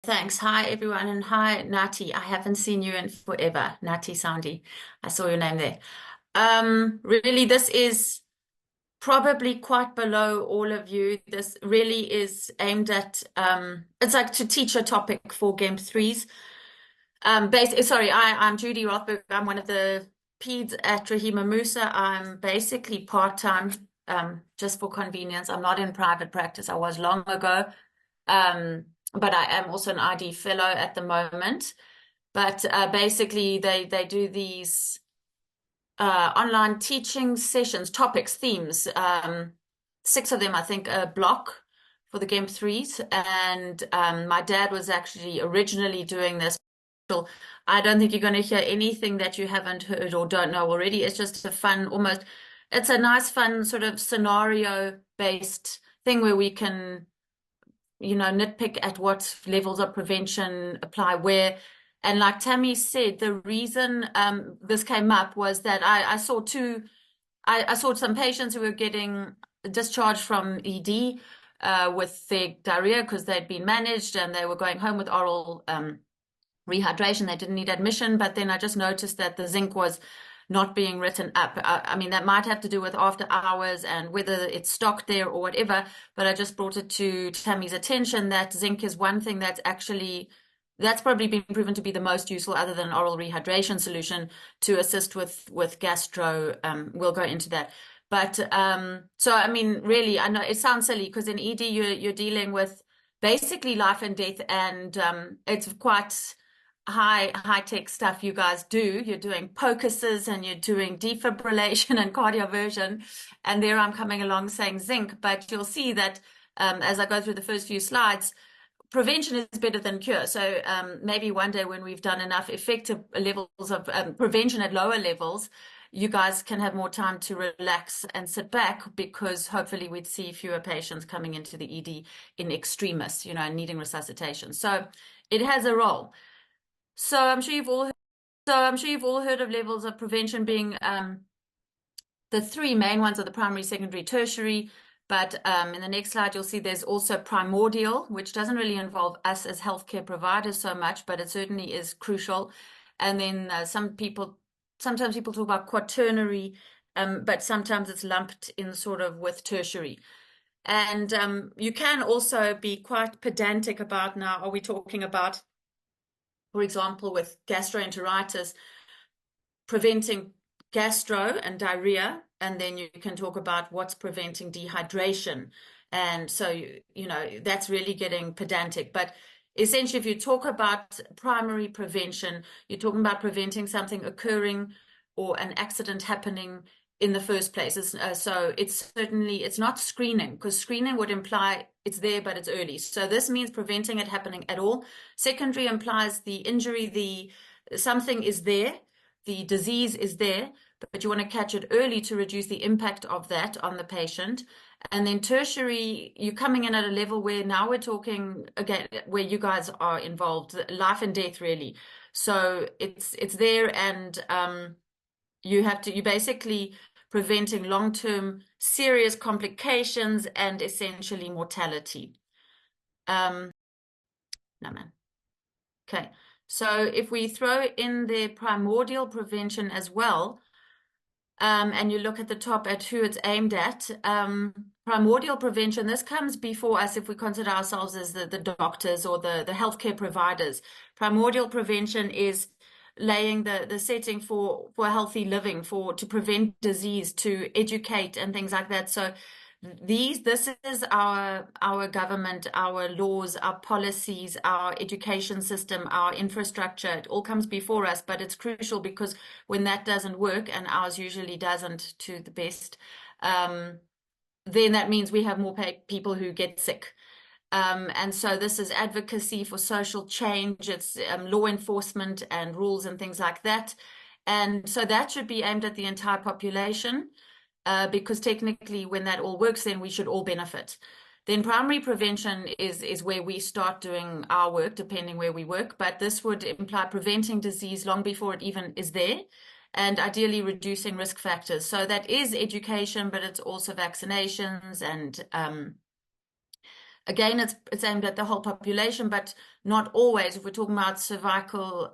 Thanks. Hi, everyone, and hi, Nati. I haven't seen you in forever. Nati Sandy. I saw your name there. Really, this is probably quite below all of you. This really is aimed at, it's like to teach a topic for Game 3s. Sorry, I'm Judy Rothburg. I'm one of the peds at Rahima Musa. I'm basically part-time, just for convenience. I'm not in private practice. I was long ago. Um, but I am also an ID fellow at the moment. But basically, they do these online teaching sessions, topics, themes. Six of them, I think, a block for the Game 3s. And my dad was actually originally doing this. So I don't think you're going to hear anything that you haven't heard or don't know already. It's just a fun, almost, it's a nice, fun sort of scenario-based thing where we can nitpick at what levels of prevention apply where. And like Tammy said, the reason this came up was that I saw some patients who were getting discharged from ED with their diarrhea because they'd been managed and they were going home with oral rehydration. They didn't need admission, but then I just noticed that the zinc was not being written up. I mean, that might have to do with after hours and whether it's stocked there or whatever, but I just brought it to Tammy's attention that zinc is one thing that's probably been proven to be the most useful other than oral rehydration solution to assist with gastro. We'll go into that. But so I mean, really, I know it sounds silly because in ED you're dealing with basically life and death, and it's quite high tech stuff you guys do. You're doing POCUSes and you're doing defibrillation and cardioversion. And there I'm coming along saying zinc, but you'll see that as I go through the first few slides, prevention is better than cure. So maybe one day when we've done enough effective levels of prevention at lower levels, you guys can have more time to relax and sit back because hopefully we'd see fewer patients coming into the ED in extremis, needing resuscitation. So it has a role. So I'm sure you've all heard of levels of prevention being the three main ones are the primary, secondary, tertiary. But in the next slide, you'll see there's also primordial, which doesn't really involve us as healthcare providers so much, but it certainly is crucial. And then sometimes people talk about quaternary, but sometimes it's lumped in sort of with tertiary. And you can also be quite pedantic about now, are we talking about, for example, with gastroenteritis, preventing gastro and diarrhea, and then you can talk about what's preventing dehydration. And so, that's really getting pedantic. But essentially, if you talk about primary prevention, you're talking about preventing something occurring or an accident happening in the first place. So it's not screening, because screening would imply it's there, but it's early. So this means preventing it happening at all. Secondary implies the injury, something is there, the disease is there, but you want to catch it early to reduce the impact of that on the patient. And then tertiary, you're coming in at a level where now we're talking again, where you guys are involved, life and death, really. So it's there, and you're basically preventing long-term serious complications and essentially mortality. No, man. Okay. So if we throw in the primordial prevention as well, and you look at the top at who it's aimed at, primordial prevention, this comes before us if we consider ourselves as the doctors or the healthcare providers. Primordial prevention is laying the setting for healthy living, to prevent disease, to educate and things like that. So this is our government, our laws, our policies, our education system, our infrastructure. It all comes before us, but it's crucial because when that doesn't work, and ours usually doesn't to the best, then that means we have more people who get sick. And so this is advocacy for social change. It's law enforcement and rules and things like that. And so that should be aimed at the entire population. Because technically when that all works, then we should all benefit. Then primary prevention is where we start doing our work, depending where we work, but this would imply preventing disease long before it even is there, and ideally reducing risk factors. So that is education, but it's also vaccinations and Again, it's aimed at the whole population, but not always. If we're talking about cervical,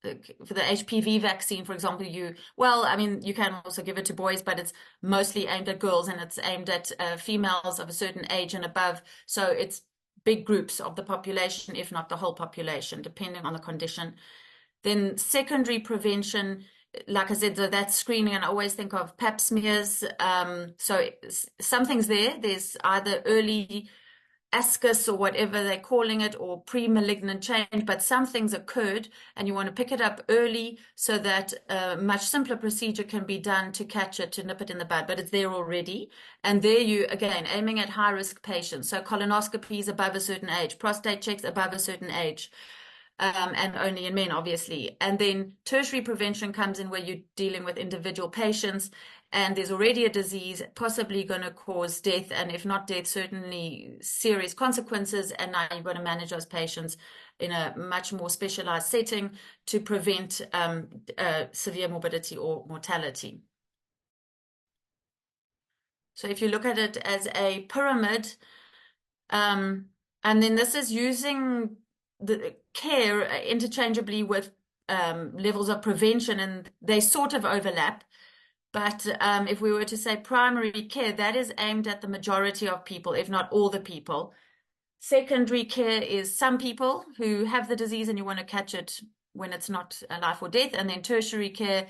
for the HPV vaccine, for example, I mean, you can also give it to boys, but it's mostly aimed at girls, and it's aimed at females of a certain age and above. So it's big groups of the population, if not the whole population, depending on the condition. Then secondary prevention, like I said, so that's screening, and I always think of pap smears. So something's there. There's either early ascus or whatever they're calling it, or pre-malignant change, but something's occurred, and you want to pick it up early so that a much simpler procedure can be done to catch it, to nip it in the bud, but it's there already. And there you, again, aiming at high-risk patients. So colonoscopies above a certain age, prostate checks above a certain age. And only in men, obviously. And then tertiary prevention comes in where you're dealing with individual patients, and there's already a disease possibly going to cause death, and if not death, certainly serious consequences. And now you've got to manage those patients in a much more specialized setting to prevent severe morbidity or mortality. So if you look at it as a pyramid, and then this is using the care interchangeably with levels of prevention, and they sort of overlap. But if we were to say primary care, that is aimed at the majority of people, if not all the people. Secondary care is some people who have the disease and you want to catch it when it's not life or death. And then tertiary care,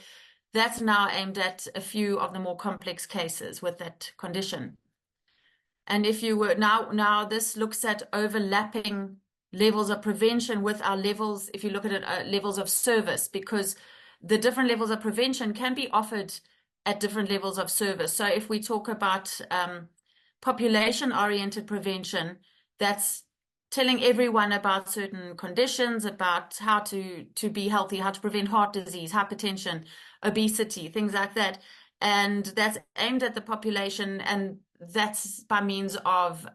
that's now aimed at a few of the more complex cases with that condition. And if you were now this looks at overlapping levels of prevention with our levels, if you look at it, levels of service, because the different levels of prevention can be offered at different levels of service. So if we talk about population-oriented prevention, that's telling everyone about certain conditions, about how to be healthy, how to prevent heart disease, hypertension, obesity, things like that. And that's aimed at the population, and that's by means of,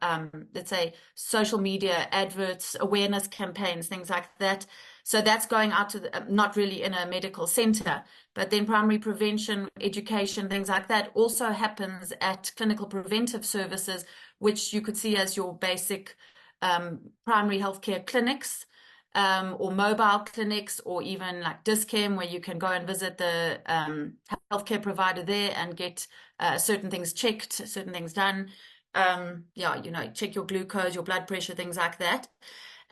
let's say, social media, adverts, awareness campaigns, things like that. So that's going out to not really in a medical center, but then primary prevention, education, things like that also happens at clinical preventive services, which you could see as your basic primary healthcare clinics, or mobile clinics, or even like Dischem, where you can go and visit the healthcare provider there and get certain things checked, certain things done. Check your glucose, your blood pressure, things like that.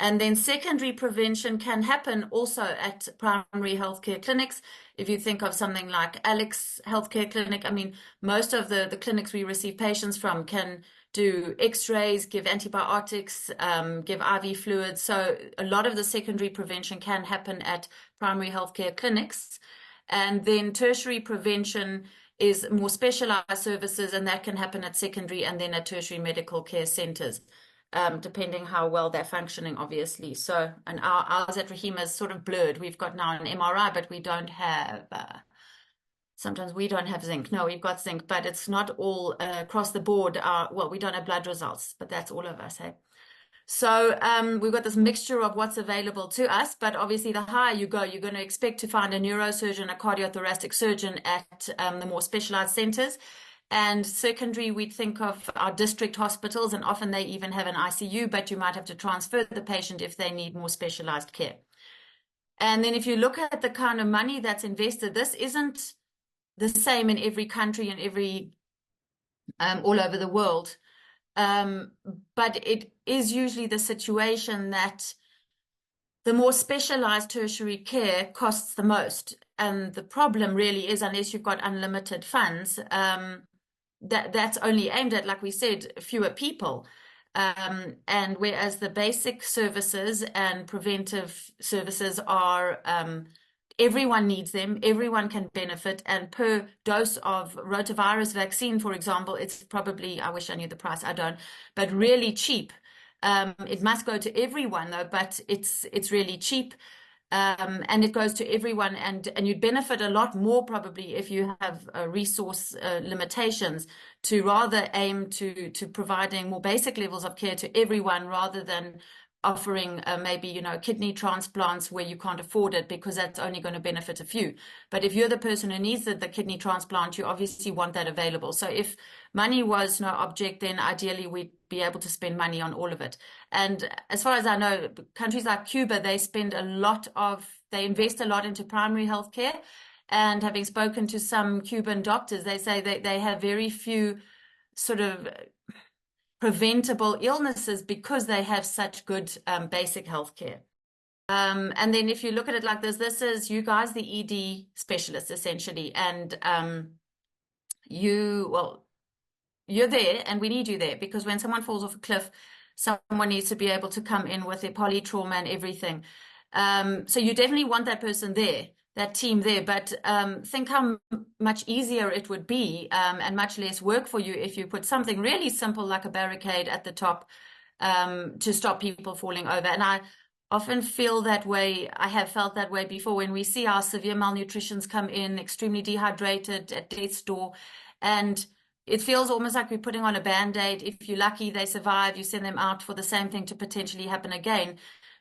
And then secondary prevention can happen also at primary healthcare clinics. If you think of something like Alex Healthcare Clinic, I mean, most of the clinics we receive patients from can do x-rays, give antibiotics, give IV fluids. So a lot of the secondary prevention can happen at primary healthcare clinics. And then tertiary prevention is more specialized services, and that can happen at secondary and then at tertiary medical care centers, depending how well they're functioning, obviously. So, and ours at Rahima is sort of blurred. We've got now an MRI, but we don't have sometimes we don't have zinc. No, we've got zinc, but it's not all across the board. Well, we don't have blood results, but that's all of us, hey? So we've got this mixture of what's available to us, but obviously the higher you go, you're going to expect to find a neurosurgeon, a cardiothoracic surgeon at the more specialized centers. And secondary, we'd think of our district hospitals, and often they even have an ICU, but you might have to transfer the patient if they need more specialized care. And then if you look at the kind of money that's invested, this isn't the same in every country and every all over the world. But it is usually the situation that the more specialized tertiary care costs the most. And the problem really is, unless you've got unlimited funds, that's only aimed at, like we said, fewer people. And whereas the basic services and preventive services are everyone needs them, everyone can benefit, and per dose of rotavirus vaccine, for example, it's probably, I wish I knew the price, I don't, but really cheap. It must go to everyone though, but it's really cheap. And it goes to everyone, and you'd benefit a lot more probably if you have resource limitations, to rather aim to providing more basic levels of care to everyone rather than offering maybe, you know, kidney transplants where you can't afford it because that's only going to benefit a few. But if you're the person who needs the kidney transplant, you obviously want that available. So if money was no object, then ideally we'd be able to spend money on all of it. And as far as I know, countries like Cuba, they invest a lot into primary health care. And having spoken to some Cuban doctors, they say that they have very few sort of preventable illnesses because they have such good basic health care. And then if you look at it like this is you guys, the ED specialists, essentially. And you're there and we need you there because when someone falls off a cliff, someone needs to be able to come in with their polytrauma and everything. So you definitely want that person there, that team there, but think how much easier it would be and much less work for you if you put something really simple like a barricade at the top to stop people falling over. And I often feel that way. I have felt that way before when we see our severe malnutritions come in, extremely dehydrated at death's door, and it feels almost like we're putting on a band-aid. If you're lucky, they survive, you send them out for the same thing to potentially happen again,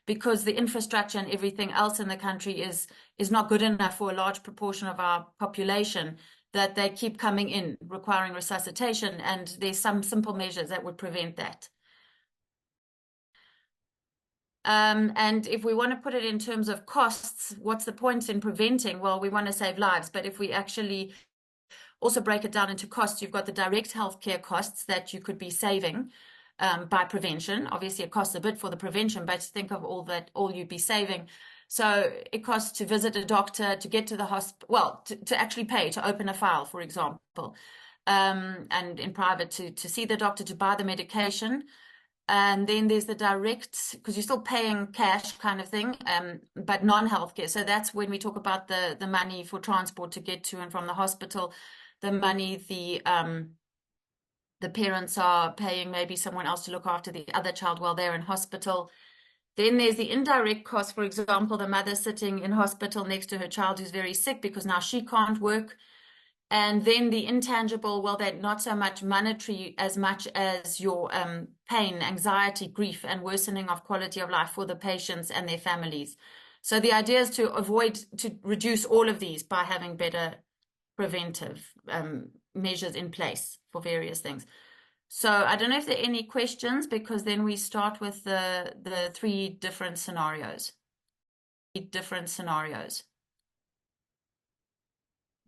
because the infrastructure and everything else in the country is not good enough for a large proportion of our population, that they keep coming in requiring resuscitation, and there's some simple measures that would prevent that. And if we want to put it in terms of costs, what's the point in preventing? Well, we want to save lives, but if we actually also break it down into costs, you've got the direct healthcare costs that you could be saving by prevention. Obviously, it costs a bit for the prevention, but think of all you'd be saving. So it costs to visit a doctor, to get to the hospital, well, to actually pay to open a file, for example, and in private to see the doctor, to buy the medication. And then there's the direct, because you're still paying cash kind of thing, but non-healthcare. So that's when we talk about the money for transport to get to and from the hospital, the money the parents are paying maybe someone else to look after the other child while they're in hospital. Then there's the indirect cost, for example, the mother sitting in hospital next to her child who's very sick because now she can't work. And then the intangible, well, they're not so much monetary as much as your pain, anxiety, grief, and worsening of quality of life for the patients and their families. So the idea is to reduce all of these by having better preventive measures in place for various things. So I don't know if there are any questions, because then we start with the three different scenarios. I'm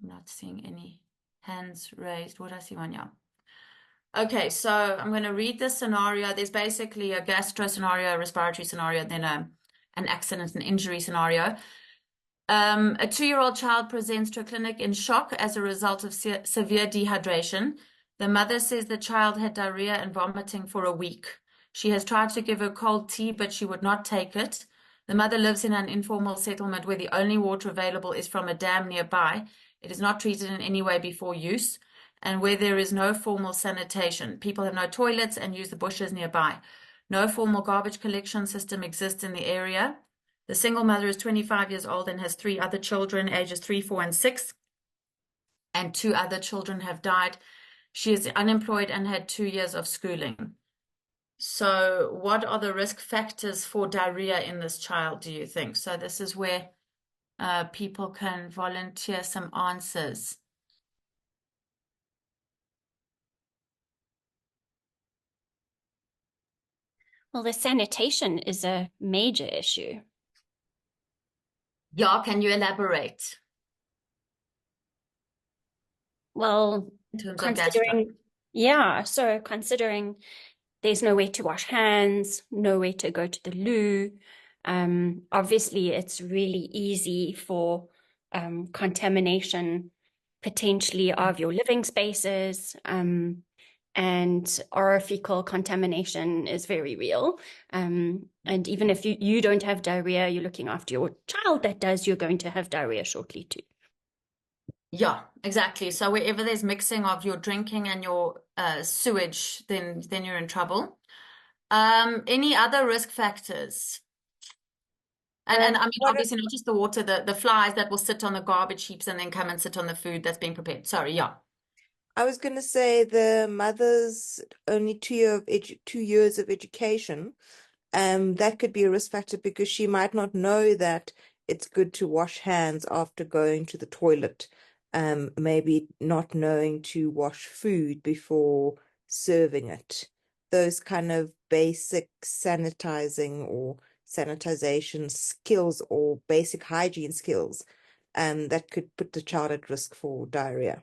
not seeing any hands raised. What I see one, yeah. Okay, so I'm going to read the scenario. There's basically a gastro scenario, a respiratory scenario, then an accident and injury scenario. A 2-year-old child presents to a clinic in shock as a result of severe dehydration. The mother says the child had diarrhea and vomiting for a week. She has tried to give her cold tea, but she would not take it. The mother lives in an informal settlement where the only water available is from a dam nearby. It is not treated in any way before use, and where there is no formal sanitation. People have no toilets and use the bushes nearby. No formal garbage collection system exists in the area. The single mother is 25 years old and has 3 other children, ages 3, 4, and 6, and 2 other children have died. She is unemployed and had 2 years of schooling. So what are the risk factors for diarrhea in this child, do you think? So this is where people can volunteer some answers. Well, the sanitation is a major issue. Yeah, can you elaborate? Well, in terms of gastro. So considering there's no way to wash hands, no way to go to the loo, obviously it's really easy for contamination potentially of your living spaces, and orophycal contamination is very real. And even if you don't have diarrhea, you're looking after your child that does, you're going to have diarrhea shortly too. Yeah, exactly. So wherever there's mixing of your drinking and your sewage, then you're in trouble. Any other risk factors? And I mean, obviously not just the water, the flies that will sit on the garbage heaps and then come and sit on the food that's being prepared. Sorry, yeah. I was going to say the mother's only 2 years of education. that could be a risk factor because she might not know that it's good to wash hands after going to the toilet. Maybe not knowing to wash food before serving it. Those kind of basic sanitizing or sanitization skills or basic hygiene skills that could put the child at risk for diarrhea.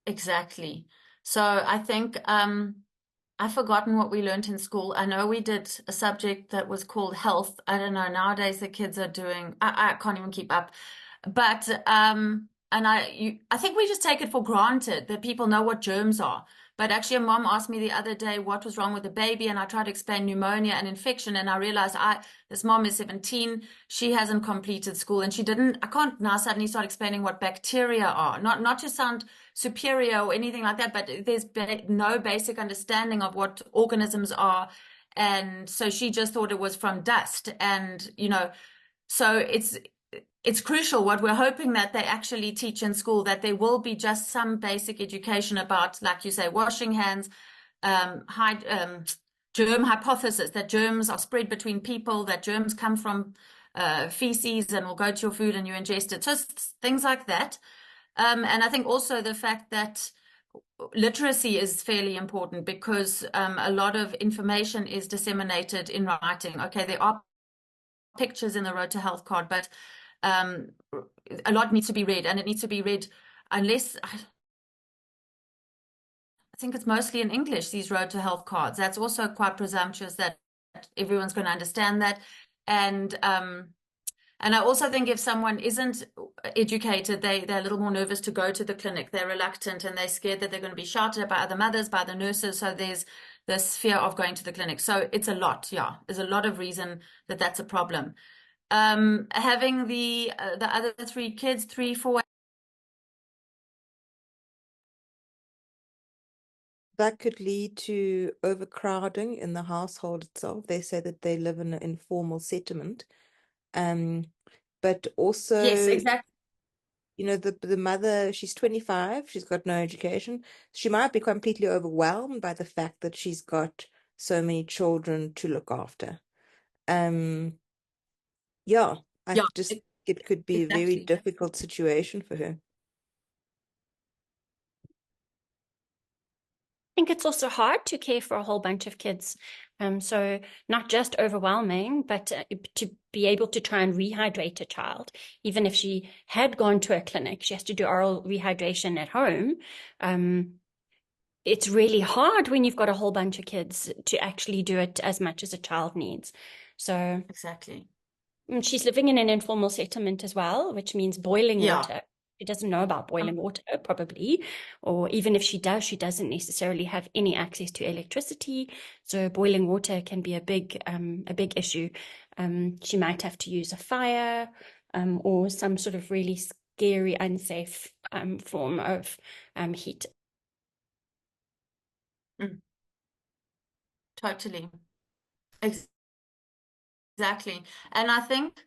Exactly. So I think I've forgotten what we learned in school. I know we did a subject that was called health. I don't know. Nowadays the kids are doing, I can't even keep up. But and I think we just take it for granted that people know what germs are. But actually, a mom asked me the other day what was wrong with the baby, and I tried to explain pneumonia and infection, and I realized this mom is 17, she hasn't completed school, and she didn't. I can't now suddenly start explaining what bacteria are. Not to sound superior or anything like that, but there's no basic understanding of what organisms are, and so she just thought it was from dust, and so it's crucial what we're hoping that they actually teach in school, that there will be just some basic education about, like you say, washing hands, germ hypothesis, that germs are spread between people, that germs come from feces and will go to your food and you ingest it. So things like that. And I think also the fact that literacy is fairly important because a lot of information is disseminated in writing. Okay, there are pictures in the Road to Health card, but a lot needs to be read, and it needs to be read unless I think it's mostly in English, these Road to Health cards. That's also quite presumptuous that everyone's going to understand that. And I also think if someone isn't educated, they're a little more nervous to go to the clinic. They're reluctant and they're scared that they're going to be shouted at by other mothers, by the nurses. So there's this fear of going to the clinic. So it's a lot, yeah. There's a lot of reason that that's a problem. Having the other three kids, 3, 4. That could lead to overcrowding in the household itself. They say that they live in an informal settlement. But Yes, also, exactly. the mother, she's 25, she's got no education. She might be completely overwhelmed by the fact that she's got so many children to look after. Um, yeah, I Yeah, just think it could be a very exactly. difficult situation for her. I think it's also hard to care for a whole bunch of kids. So not just overwhelming, but to be able to try and rehydrate a child, even if she had gone to a clinic, she has to do oral rehydration at home. It's really hard when you've got a whole bunch of kids to actually do it as much as a child needs. So Exactly. she's living in an informal settlement as well, which means boiling Yeah. water. She doesn't know about boiling water, probably, or even if she does, she doesn't necessarily have any access to electricity. So boiling water can be a big issue. She might have to use a fire, or some sort of really scary, unsafe form of heat. Mm, totally. Exactly. And I think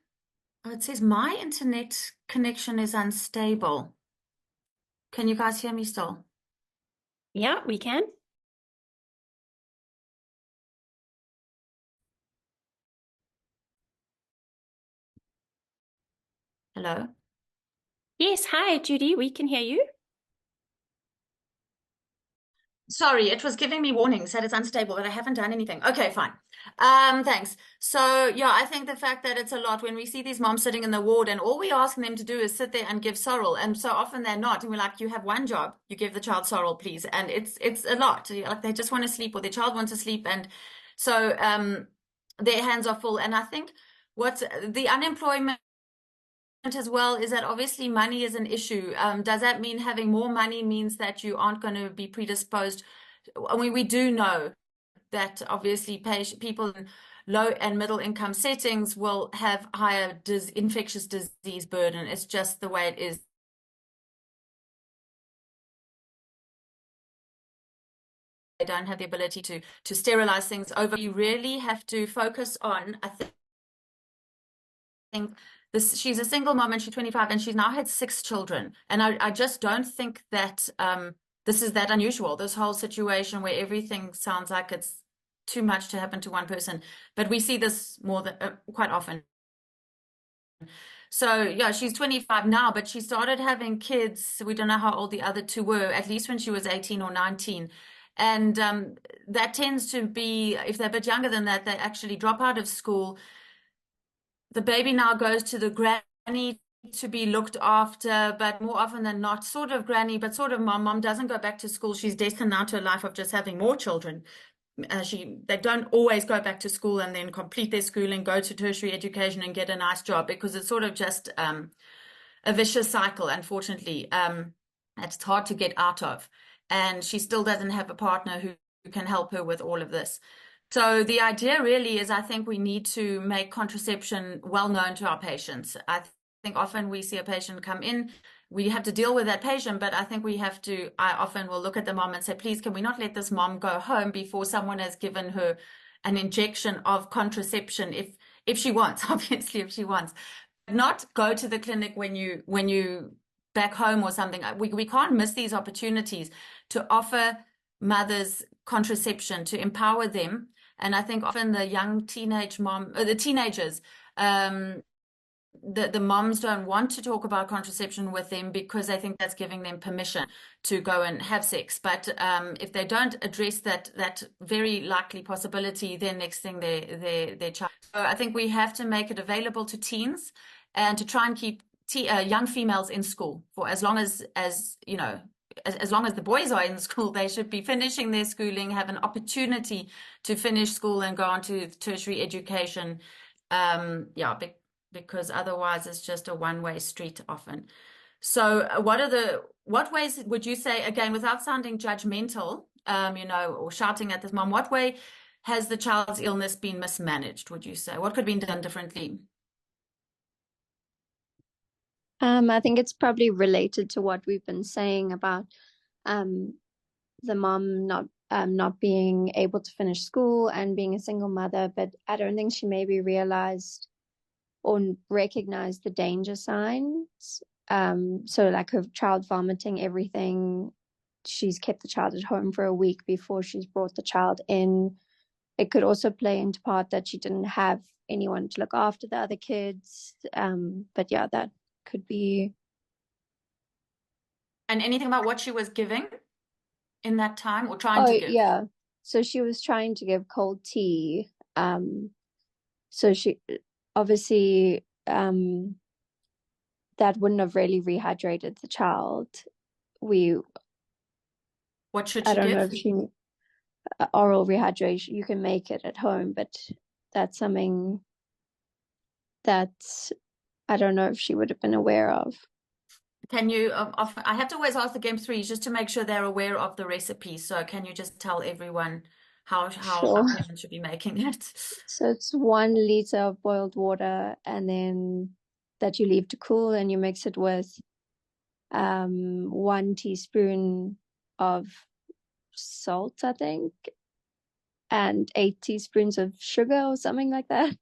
it says my internet connection is unstable. Can you guys hear me still? Yeah, we can. Hello? Yes, hi, Judy, we can hear you. Sorry, it was giving me warnings that it's unstable, but I haven't done anything. Okay, fine. Thanks. So yeah, I think the fact that it's a lot when we see these moms sitting in the ward and all we're asking them to do is sit there and give sorrel, and so often they're not. And we're like, you have one job, you give the child sorrel, please. And it's a lot. Like they just want to sleep or their child wants to sleep, and so their hands are full. And I think what's the unemployment as well is that obviously money is an issue. Does that mean having more money means that you aren't going to be predisposed? I mean, we do know that obviously people in low and middle income settings will have higher infectious disease burden. It's just the way it is. They don't have the ability to sterilize things over. You really have to focus on, I think this, she's a single mom and she's 25 and she's now had 6 children. And I just don't think that this is that unusual, this whole situation where everything sounds like it's too much to happen to one person, but we see this more than quite often. So yeah, she's 25 now, but she started having kids. We don't know how old the other two were, at least when she was 18 or 19. And that tends to be, if they're a bit younger than that, they actually drop out of school. The baby now goes to the granny to be looked after, but more often than not, sort of granny, but sort of mom. Mom doesn't go back to school. She's destined now to a life of just having more children. They don't always go back to school and then complete their schooling, go to tertiary education and get a nice job, because it's sort of just a vicious cycle, unfortunately. It's hard to get out of. And she still doesn't have a partner who can help her with all of this. So the idea really is, I think we need to make contraception well known to our patients. I think often we see a patient come in, we have to deal with that patient, but I think I often will look at the mom and say, please, can we not let this mom go home before someone has given her an injection of contraception, if she wants, obviously, if she wants. Not go to the clinic when you back home or something. We can't miss these opportunities to offer mothers contraception, to empower them. And I think often the young the teenagers, the moms don't want to talk about contraception with them because they think that's giving them permission to go and have sex. But if they don't address that very likely possibility, then next thing their child. So I think we have to make it available to teens and to try and keep young females in school for as long as you know, as long as the boys are in school. They should be finishing their schooling, have an opportunity to finish school and go on to tertiary education. Because otherwise it's just a one-way street often. So what ways would you say, again, without sounding judgmental, or shouting at this mom, what way has the child's illness been mismanaged, would you say? What could have been done differently? I think it's probably related to what we've been saying about the mom not being able to finish school and being a single mother, but I don't think she maybe realized or recognize the danger signs. So like her child vomiting everything, she's kept the child at home for a week before she's brought the child in. It could also play into part that she didn't have anyone to look after the other kids. But yeah, that could be. And anything about what she was giving in that time, or trying to give? Yeah. So she was trying to give cold tea. So she obviously that wouldn't have really rehydrated the child. What should I she don't give? know if she oral rehydration. You can make it at home, but that's something that I don't know if she would have been aware of. Can you, I have to always ask the game threes just to make sure they're aware of the recipe. So can you just tell everyone how Sure. our parents should be making it? So it's 1 liter of boiled water, and then that you leave to cool, and you mix it with 1 teaspoon of salt, I think, and 8 teaspoons of sugar or something like that.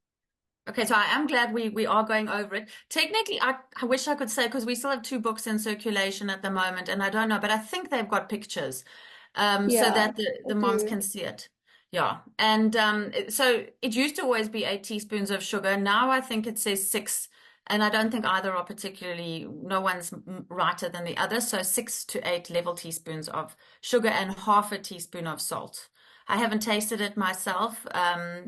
Okay, so I am glad we are going over it. Technically, I wish I could say, because we still have 2 books in circulation at the moment, and I don't know, but I think they've got pictures, so that the moms can see it. Yeah, and so it used to always be 8 teaspoons of sugar. Now I think it says 6, and I don't think either are particularly, no one's righter than the other. So 6 to 8 level teaspoons of sugar and half a teaspoon of salt. I haven't tasted it myself.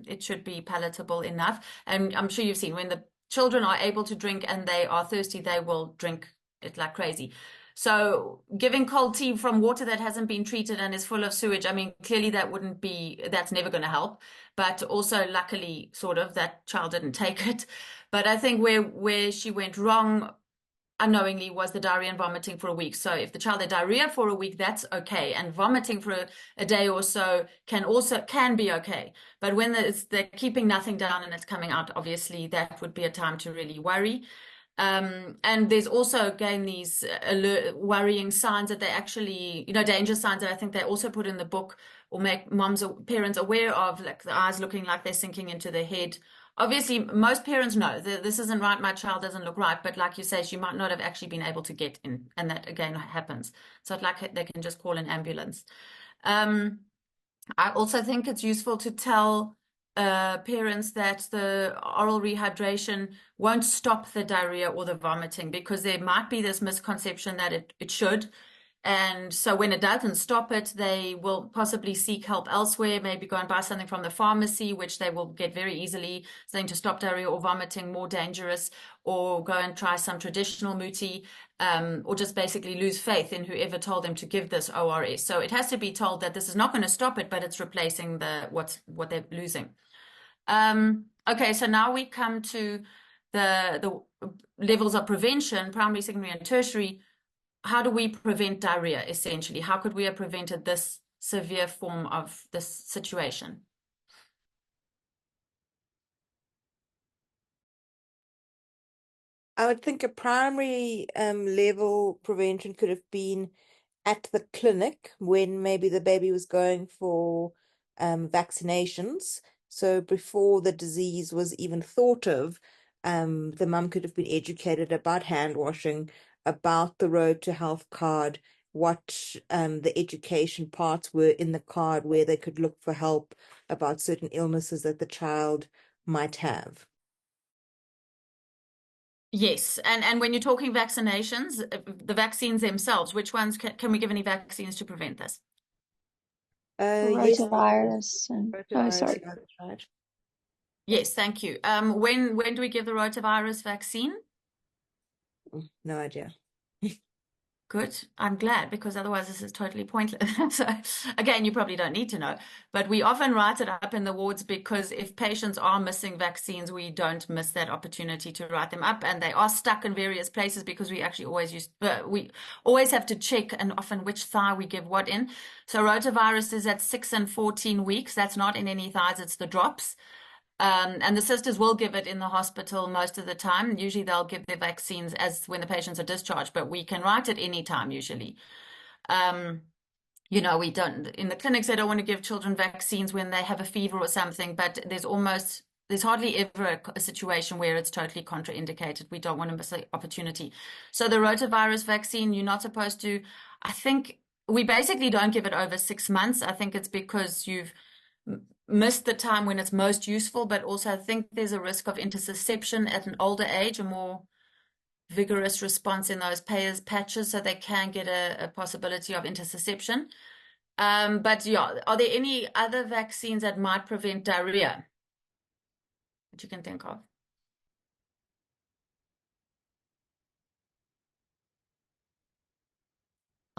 It should be palatable enough. And I'm sure you've seen when the children are able to drink and they are thirsty, they will drink it like crazy. So giving cold tea from water that hasn't been treated and is full of sewage, I mean, clearly that's never going to help. But also, luckily, sort of, that child didn't take it. But I think where she went wrong unknowingly was the diarrhea and vomiting for a week. So if the child had diarrhea for a week, that's okay. And vomiting for a day or so can be okay. But when they're keeping nothing down and it's coming out, obviously that would be a time to really worry. And there's also, again, these worrying signs that they actually, danger signs that I think they also put in the book, or make moms or parents aware of, like the eyes looking like they're sinking into the head. Obviously, most parents know this isn't right, my child doesn't look right, but like you say, she might not have actually been able to get in, and that again happens. So it's like they can just call an ambulance. I also think it's useful to tell parents that the oral rehydration won't stop the diarrhea or the vomiting, because there might be this misconception that it should. And so when it doesn't stop it, they will possibly seek help elsewhere, maybe go and buy something from the pharmacy, which they will get very easily, something to stop diarrhea or vomiting, more dangerous, or go and try some traditional muti, or just basically lose faith in whoever told them to give this ORS. So it has to be told that this is not going to stop it, but it's replacing what they're losing. Okay, so now we come to the levels of prevention, primary, secondary, and tertiary. How do we prevent diarrhea, essentially? How could we have prevented this severe form of this situation? I would think a primary level prevention could have been at the clinic when maybe the baby was going for vaccinations. So before the disease was even thought of, the mum could have been educated about hand washing, about the Road to Health card, what the education parts were in the card, where they could look for help about certain illnesses that the child might have. Yes, and when you're talking vaccinations, the vaccines themselves, which ones can we give any vaccines to prevent this? Yes, Rotavirus and rotavirus, yeah, that's right. Yes, thank you. When do we give the rotavirus vaccine? No idea. Good. I'm glad, because otherwise this is totally pointless. So again, you probably don't need to know, but we often write it up in the wards, because if patients are missing vaccines, we don't miss that opportunity to write them up, and they are stuck in various places because we actually we always have to check, and often which thigh we give what in. So rotavirus is at 6 and 14 weeks. That's not in any thighs, it's the drops. And the sisters will give it in the hospital most of the time. Usually they'll give their vaccines as when the patients are discharged, but we can write it any time usually. We don't, in the clinics, they don't want to give children vaccines when they have a fever or something, but there's hardly ever a situation where it's totally contraindicated. We don't want to miss the opportunity. So the rotavirus vaccine, you're not supposed to, I think we basically don't give it over 6 months. I think it's because you've missed the time when it's most useful, but also I think there's a risk of intussusception at an older age, a more vigorous response in those Peyer's patches, so they can get a possibility of intussusception. But yeah, are there any other vaccines that might prevent diarrhea that you can think of?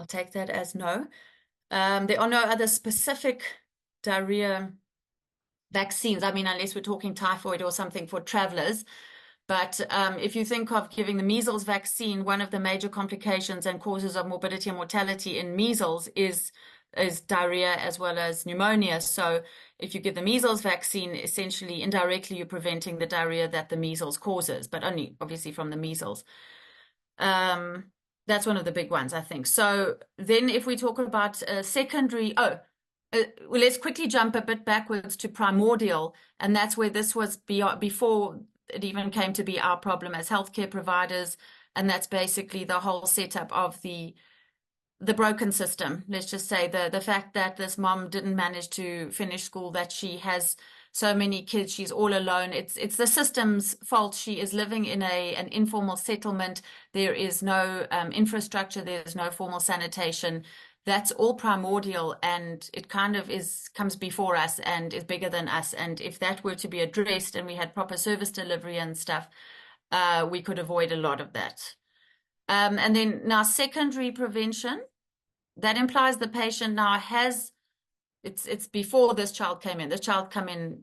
I'll take that as no. There are no other specific diarrhea vaccines. I mean, unless we're talking typhoid or something for travelers. But if you think of giving the measles vaccine, one of the major complications and causes of morbidity and mortality in measles is diarrhea as well as pneumonia. So if you give the measles vaccine, essentially indirectly you're preventing the diarrhea that the measles causes, but only obviously from the measles. That's one of the big ones, I think. So then if we talk about secondary, well, let's quickly jump a bit backwards to primordial, and that's where this was before it even came to be our problem as healthcare providers, and that's basically the whole setup of the broken system. Let's just say the fact that this mom didn't manage to finish school, that she has so many kids, she's all alone. It's the system's fault. She is living in an informal settlement. There is no infrastructure. There's no formal sanitation. That's all primordial, and it kind of comes before us and is bigger than us. And if that were to be addressed and we had proper service delivery and stuff, we could avoid a lot of that. And then now secondary prevention, that implies the patient now it's before this child came in. This child come in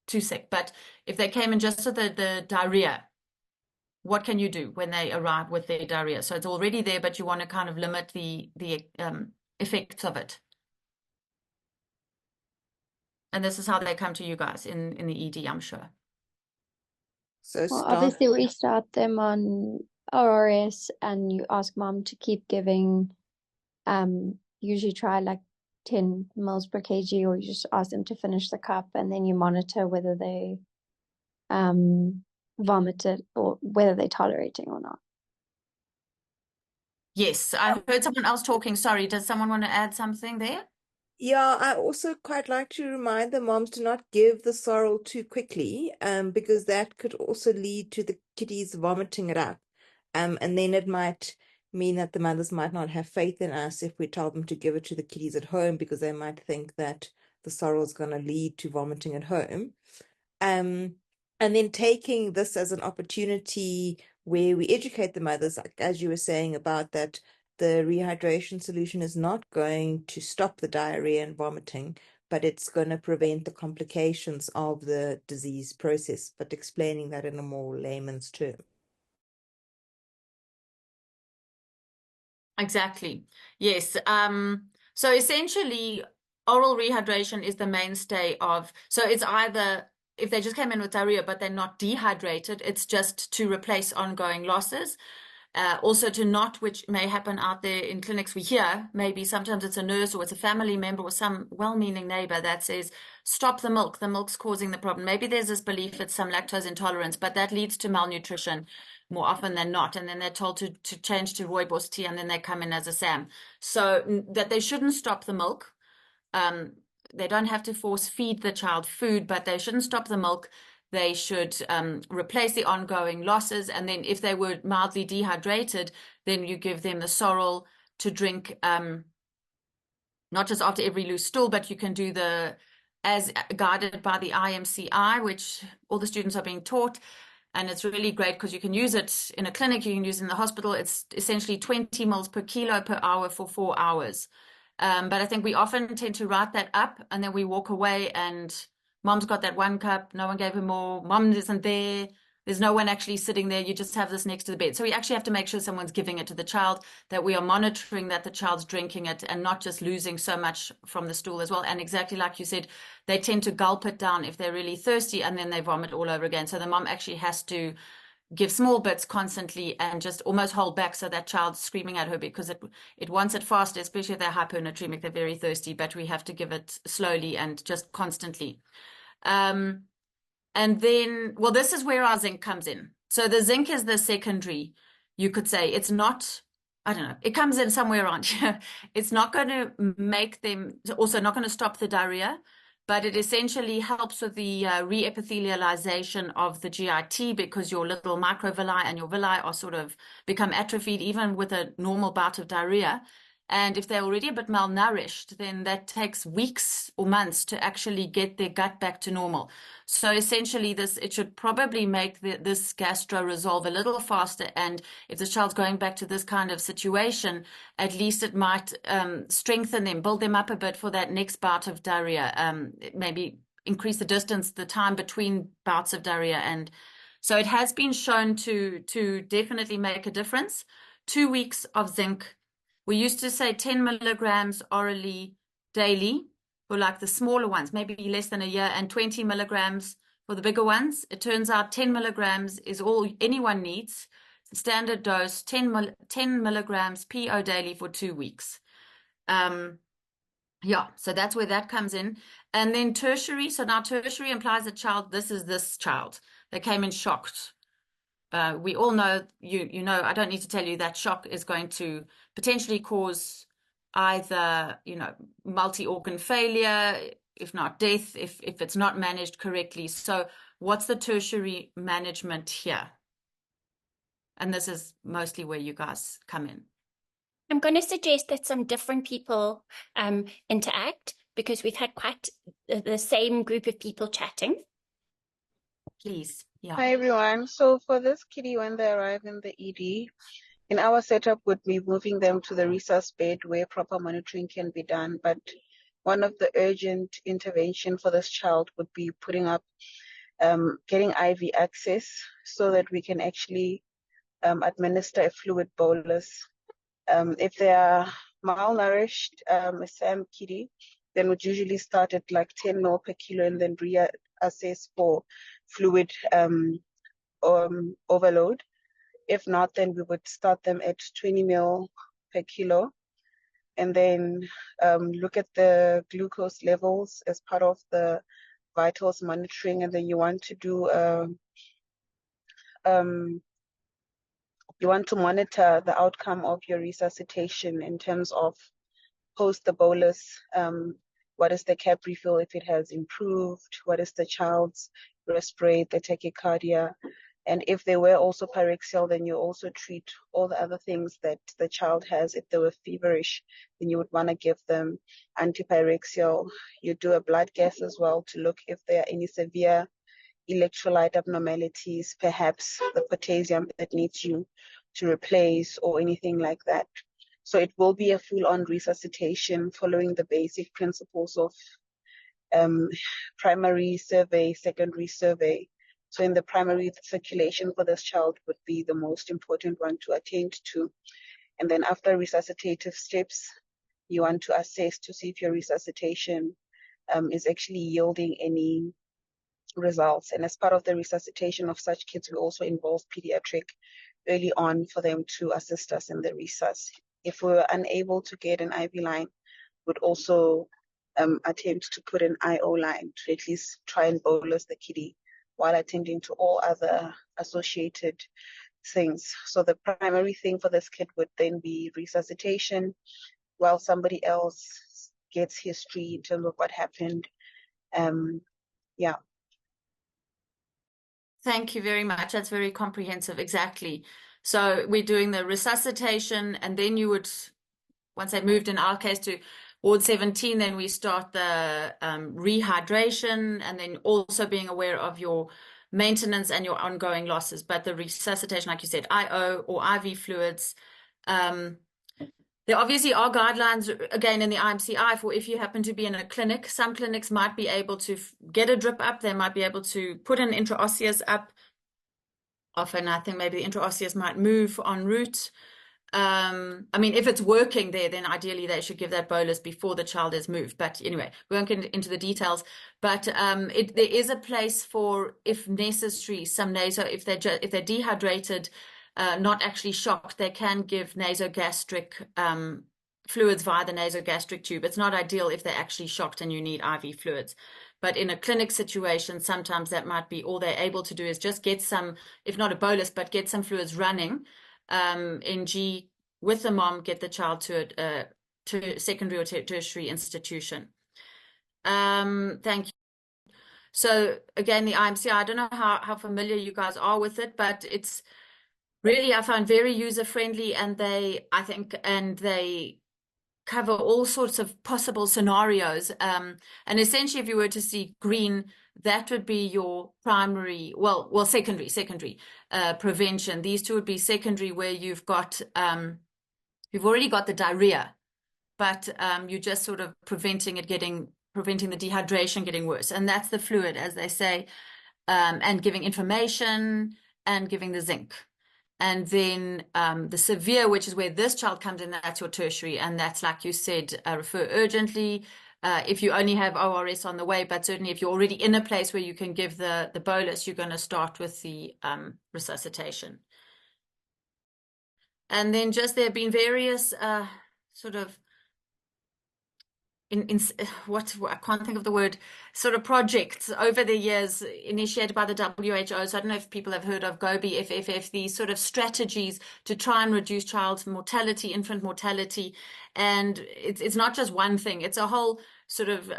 too sick, but if they came in just with the diarrhea, what can you do when they arrive with their diarrhea? So it's already there, but you want to kind of limit the effects of it. And this is how they come to you guys in the ED, I'm sure. So Well, obviously we start them on ORS, and you ask mom to keep giving, usually try like 10 mils per kg, or you just ask them to finish the cup, and then you monitor whether they vomited or whether they're tolerating or not. Yes, I heard someone else talking. Sorry, does someone want to add something there? Yeah, I also quite like to remind the moms to not give the sorrel too quickly, because that could also lead to the kitties vomiting it up. And then it might mean that the mothers might not have faith in us if we tell them to give it to the kitties at home, because they might think that the sorrel is going to lead to vomiting at home. Um, and then taking this as an opportunity where we educate the mothers, like as you were saying about that, the rehydration solution is not going to stop the diarrhea and vomiting, but it's going to prevent the complications of the disease process, but explaining that in a more layman's term. Exactly. Yes. So essentially, oral rehydration is the mainstay of, so it's either if they just came in with diarrhea, but they're not dehydrated, it's just to replace ongoing losses. Also to not, which may happen out there in clinics we hear, maybe sometimes it's a nurse or it's a family member or some well-meaning neighbor that says, stop the milk's causing the problem. Maybe there's this belief it's some lactose intolerance, but that leads to malnutrition more often than not. And then they're told to change to rooibos tea and then they come in as a SAM. So that they shouldn't stop the milk. They don't have to force feed the child food, but they shouldn't stop the milk. They should replace the ongoing losses. And then if they were mildly dehydrated, then you give them the sorrel to drink, not just after every loose stool, but you can do the as guided by the IMCI, which all the students are being taught. And it's really great because you can use it in a clinic, you can use it in the hospital. It's essentially 20 mils per kilo per hour for 4 hours. But I think we often tend to write that up and then we walk away and mom's got that 1 cup, no one gave her more, mom isn't there, there's no one actually sitting there, you just have this next to the bed. So we actually have to make sure someone's giving it to the child, that we are monitoring that the child's drinking it and not just losing so much from the stool as well. And exactly like you said, they tend to gulp it down if they're really thirsty and then they vomit all over again. So the mom actually has to give small bits constantly and just almost hold back so that child's screaming at her because it wants it fast, especially if they're hyponatremic, they're very thirsty, but we have to give it slowly and just constantly. And then, well, this is where our zinc comes in. So the zinc is the secondary, you could say. It's not, I don't know, it comes in somewhere around here. It's not going to make them, also not going to stop the diarrhea, but it essentially helps with the re-epithelialization of the GIT because your little microvilli and your villi are sort of become atrophied even with a normal bout of diarrhea. And if they're already a bit malnourished, then that takes weeks or months to actually get their gut back to normal. So essentially, it should probably make this gastro resolve a little faster. And if the child's going back to this kind of situation, at least it might strengthen them, build them up a bit for that next bout of diarrhea. Maybe increase the distance, the time between bouts of diarrhea. And so it has been shown to definitely make a difference. 2 weeks of zinc. We used to say 10 milligrams orally daily for like the smaller ones, maybe less than a year, and 20 milligrams for the bigger ones. It turns out 10 milligrams is all anyone needs. Standard dose, 10 milligrams PO daily for 2 weeks. Yeah, so that's where that comes in. And then tertiary. So now tertiary implies a child, this is this child. They came in shocked. We all know, you know, I don't need to tell you that shock is going to potentially cause either, multi-organ failure, if not death, if it's not managed correctly. So what's the tertiary management here? And this is mostly where you guys come in. I'm going to suggest that some different people interact because we've had quite the same group of people chatting. Please. Yeah. Hi, everyone. So for this kitty, when they arrive in the ED, in our setup would be moving them to the resus bed where proper monitoring can be done. But one of the urgent intervention for this child would be putting up, getting IV access so that we can actually administer a fluid bolus. If they are malnourished, a SAM kitty, then would usually start at like 10 ml per kilo and then reassess for fluid overload. If not, then we would start them at 20 ml per kilo and then look at the glucose levels as part of the vitals monitoring. And then you want to do you want to monitor the outcome of your resuscitation in terms of post the bolus what is the cap refill if it has improved, what is the child's respiratory rate, the tachycardia. And if they were also pyrexial, then you also treat all the other things that the child has. If they were feverish, then you would want to give them antipyrexial. You do a blood gas as well to look if there are any severe electrolyte abnormalities, perhaps the potassium that needs you to replace or anything like that. So it will be a full-on resuscitation following the basic principles of primary survey, secondary survey. So in the primary, the circulation for this child would be the most important one to attend to. And then after resuscitative steps, you want to assess to see if your resuscitation is actually yielding any results. And as part of the resuscitation of such kids, we also involve pediatric early on for them to assist us in the resus. If we were unable to get an IV line, would also attempt to put an IO line to at least try and bolus the kiddie while attending to all other associated things. So the primary thing for this kid would then be resuscitation, while somebody else gets history in terms of what happened. Yeah. Thank you very much. That's very comprehensive. Exactly. So we're doing the resuscitation, and then you would, once they moved in our case to Ward 17, then we start the rehydration, and then also being aware of your maintenance and your ongoing losses. But the resuscitation, like you said, IO or IV fluids. There obviously are guidelines, again, in the IMCI for if you happen to be in a clinic. Some clinics might be able to get a drip up. They might be able to put an intraosseous up. Often, I think maybe the intraosseous might move en route. I mean, if it's working there, then ideally they should give that bolus before the child is moved. But anyway, we won't get into the details. But there is a place for, if necessary, some if they're dehydrated, not actually shocked, they can give nasogastric fluids via the nasogastric tube. It's not ideal if they're actually shocked and you need IV fluids. But in a clinic situation, sometimes that might be all they're able to do is just get some, if not a bolus, but get some fluids running NG with the mom, get the child to a secondary or tertiary institution. Thank you. So again, the IMCI, I don't know how familiar you guys are with it, but it's really, I found very user-friendly, and they cover all sorts of possible scenarios. And essentially, if you were to see green, that would be your primary, secondary prevention. These two would be secondary, where you've already got the diarrhea, but you're just sort of preventing the dehydration getting worse. And that's the fluid, as they say, and giving information and giving the zinc. And then the severe, which is where this child comes in, that's your tertiary. And that's, like you said, refer urgently if you only have ORS on the way. But certainly if you're already in a place where you can give the bolus, you're going to start with the resuscitation. And then there have been various sort of, I can't think of the word, sort of projects over the years initiated by the WHO. So I don't know if people have heard of GOBI, FFF, these sort of strategies to try and reduce child mortality, infant mortality. And it's not just one thing, it's a whole sort of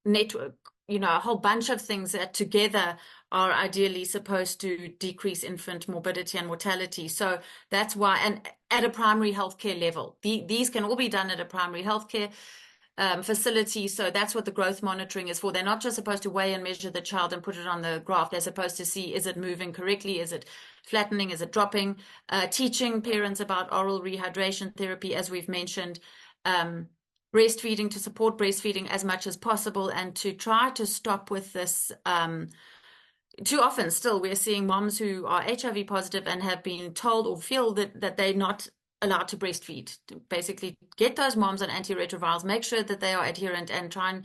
network, a whole bunch of things that together are ideally supposed to decrease infant morbidity and mortality. So that's why, and at a primary healthcare level, these can all be done at a primary healthcare facility. So that's what the growth monitoring is for. They're not just supposed to weigh and measure the child and put it on the graph. They're supposed to see, is it moving correctly? Is it flattening? Is it dropping? Teaching parents about oral rehydration therapy, as we've mentioned, breastfeeding, to support breastfeeding as much as possible, and to try to stop with this. Too often still we're seeing moms who are HIV positive and have been told or feel that they're not allowed to breastfeed. To basically get those moms on antiretrovirals, make sure that they are adherent, and try and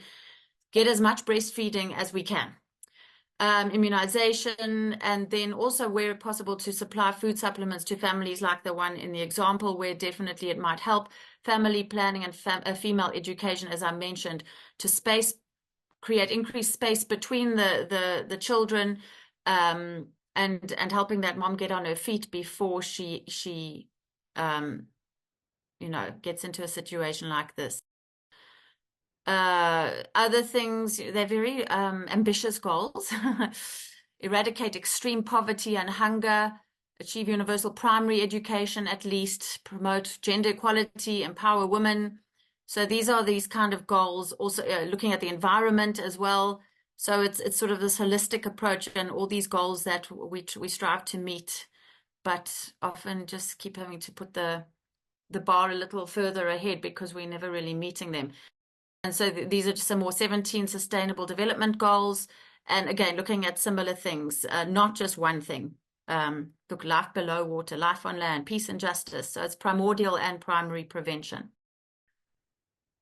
get as much breastfeeding as we can. Immunization, and then also where possible to supply food supplements to families like the one in the example, where definitely it might help. Family planning and female education, as I mentioned, to create increased space between the children, and helping that mom get on her feet before she gets into a situation like this. Other things, they're very ambitious goals. Eradicate extreme poverty and hunger, achieve universal primary education at least, promote gender equality, empower women. So these are these kind of goals. Also looking at the environment as well. So it's sort of this holistic approach and all these goals that we strive to meet, but often just keep having to put the bar a little further ahead because we're never really meeting them. And so these are just some more 17 sustainable development goals. And again, looking at similar things, not just one thing. Look, life below water, life on land, peace and justice. So it's primordial and primary prevention.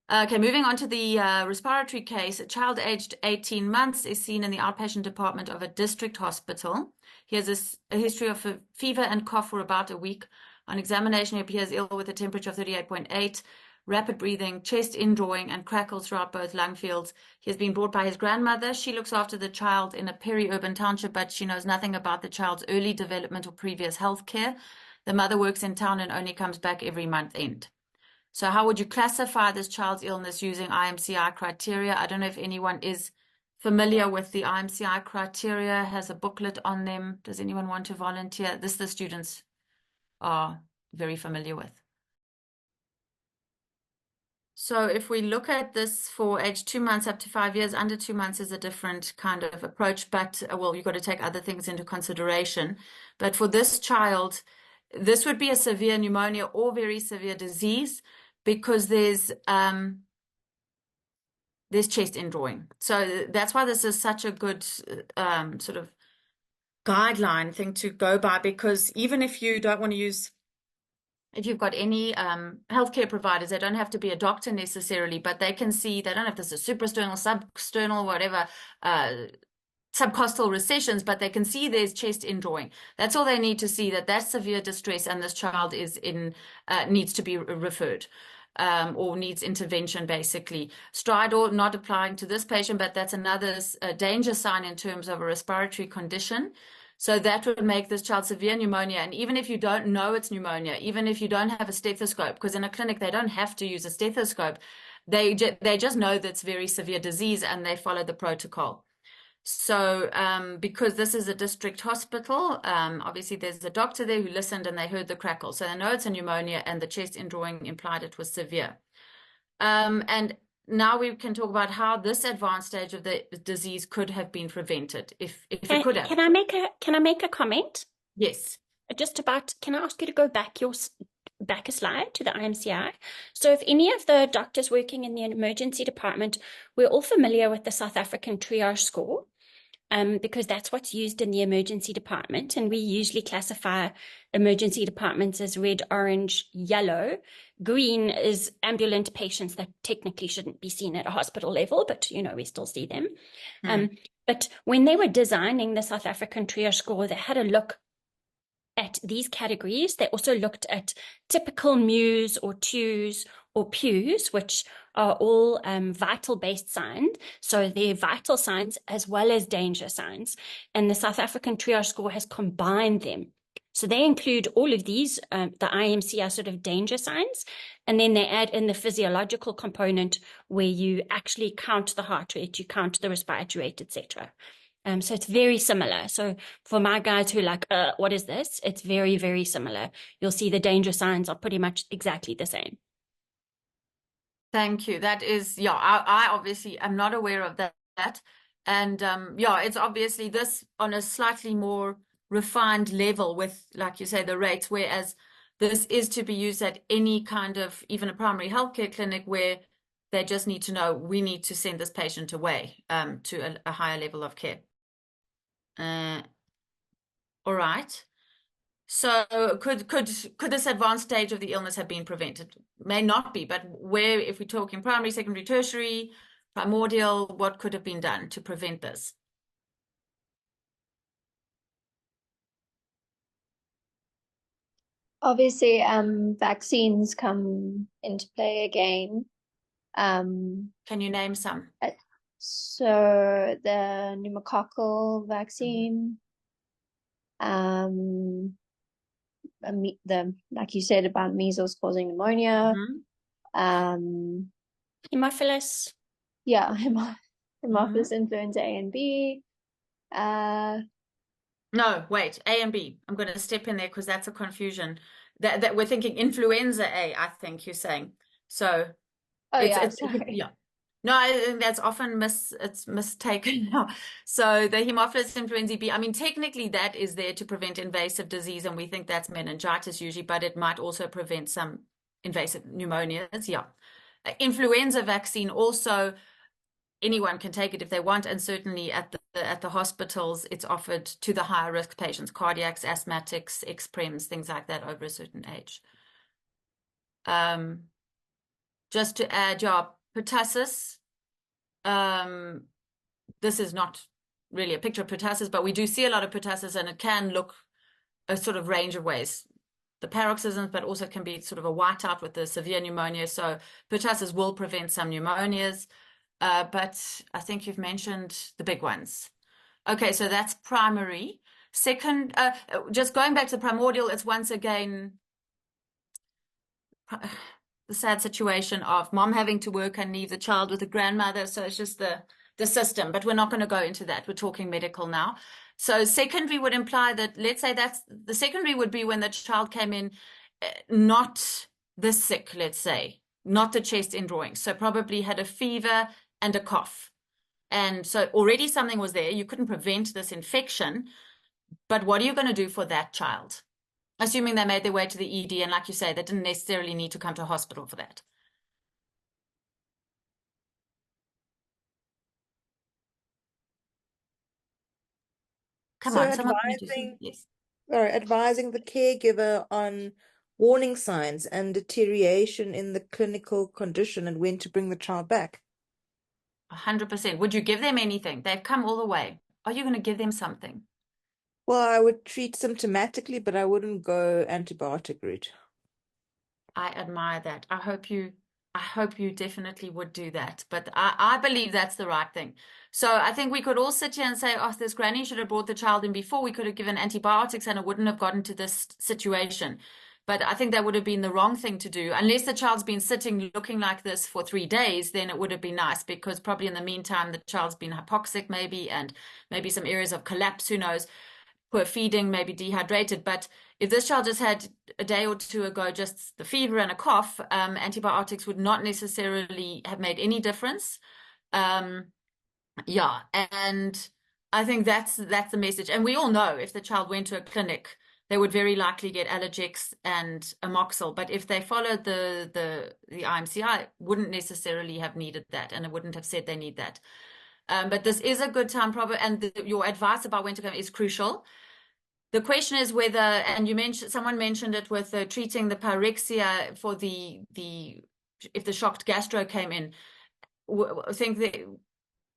Okay, moving on to the respiratory case. A child aged 18 months is seen in the outpatient department of a district hospital. He has a history of a fever and cough for about a week. On examination, he appears ill with a temperature of 38.8. Rapid breathing, chest indrawing, and crackles throughout both lung fields. He has been brought by his grandmother. She looks after the child in a peri-urban township, but she knows nothing about the child's early development or previous health care. The mother works in town and only comes back every month end. So how would you classify this child's illness using IMCI criteria? I don't know if anyone is familiar with the IMCI criteria, has a booklet on them. Does anyone want to volunteer? This the students are very familiar with. So if we look at this for age 2 months up to 5 years, under 2 months is a different kind of approach, but well, you've got to take other things into consideration. But for this child, this would be a severe pneumonia or very severe disease because there's chest indrawing. So that's why this is such a good sort of guideline thing to go by, because even if you don't want to use, if you've got any healthcare providers, they don't have to be a doctor necessarily, but they can see, they don't have to be suprasternal, substernal, whatever, subcostal recessions, but they can see there's chest indrawing. That's all they need to see, that's severe distress and this child is needs to be referred. Or needs intervention, basically. Stridor, not applying to this patient, but that's another danger sign in terms of a respiratory condition. So that would make this child severe pneumonia. And even if you don't know it's pneumonia, even if you don't have a stethoscope, because in a clinic they don't have to use a stethoscope, they just know that's very severe disease and they follow the protocol. So because this is a district hospital, obviously there's a doctor there who listened and they heard the crackle. So they know it's a pneumonia and the chest indrawing implied it was severe. And now we can talk about how this advanced stage of the disease could have been prevented, if it could have. Can I make a comment? Yes. Just about, can I ask you to go back a slide to the IMCI? So if any of the doctors working in the emergency department, we're all familiar with the South African triage score, because that's what's used in the emergency department. And we usually classify emergency departments as red, orange, yellow. Green is ambulant patients that technically shouldn't be seen at a hospital level, but, we still see them. But when they were designing the South African triage score, they had a look at these categories. They also looked at typical mews or tews or pews, which are all vital-based signs. So they're vital signs as well as danger signs. And the South African triage score has combined them. So they include all of these, the IMC are sort of danger signs, and then they add in the physiological component where you actually count the heart rate, you count the respiratory rate, etc. So it's very similar. So for my guys who are like, what is this? It's very, very similar. You'll see the danger signs are pretty much exactly the same. Thank you. That is, I obviously am not aware of that. And it's obviously this on a slightly more refined level with, like you say, the rates, whereas this is to be used at any kind of, even a primary healthcare clinic where they just need to know, we need to send this patient away to a higher level of care. All right. So could this advanced stage of the illness have been prevented? May not be, but where, if we're talking primary, secondary, tertiary, primordial, what could have been done to prevent this? Obviously, vaccines come into play again. Can you name some? So the pneumococcal vaccine, like you said about measles causing pneumonia, Hemophilus. Yeah, Mhm. Haemophilus influenza A and B. No, wait, A and B. I'm going to step in there because that's a confusion. That we're thinking influenza A, I think you're saying. So Oh it's yeah, it's sorry. yeah. No, I think that's often it's mistaken now. So the Haemophilus influenzae B, I mean, technically that is there to prevent invasive disease, and we think that's meningitis usually, but it might also prevent some invasive pneumonias. Yeah. Influenza vaccine also, anyone can take it if they want, and certainly at the hospitals, it's offered to the higher risk patients, cardiacs, asthmatics, ex-prems, things like that over a certain age. Just to add, yeah, pertussis. This is not really a picture of pertussis, but we do see a lot of pertussis, and it can look a sort of range of ways. The paroxysms, but also can be sort of a whiteout with the severe pneumonia. So pertussis will prevent some pneumonias. But I think you've mentioned the big ones. Okay, so that's primary. Second, just going back to primordial, it's once again the sad situation of mom having to work and leave the child with a grandmother. So it's just the system, but we're not going to go into that. We're talking medical now. So secondary would imply that, let's say that's the secondary would be when the child came in, not this sick, let's say, not the chest indrawing. So probably had a fever and a cough. And so already something was there. You couldn't prevent this infection, but what are you going to do for that child? Assuming they made their way to the ED, and like you say, they didn't necessarily need to come to a hospital for that. Come So on, someone need to advising, yes. advising the caregiver on warning signs and deterioration in the clinical condition and when to bring the child back. 100%. Would you give them anything? They've come all the way. Are you going to give them something? Well, I would treat symptomatically, but I wouldn't go antibiotic route. I admire that. I hope you definitely would do that. But I believe that's the right thing. So I think we could all sit here and say, oh, this granny should have brought the child in before. We could have given antibiotics and it wouldn't have gotten to this situation. But I think that would have been the wrong thing to do. Unless the child's been sitting looking like this for 3 days, then it would have been nice because probably in the meantime, the child's been hypoxic maybe, and maybe some areas of collapse, who knows, poor feeding, maybe dehydrated. But if this child just had a day or two ago just the fever and a cough, antibiotics would not necessarily have made any difference. Yeah, and I think that's the message. And we all know if the child went to a clinic, they would very likely get Allergex and Amoxil. But if they followed the IMCI, wouldn't necessarily have needed that, and it wouldn't have said they need that. But this is a good time, probably, and your advice about when to come is crucial. The question is whether, and someone mentioned it with treating the pyrexia for if the shocked gastro came in. I think that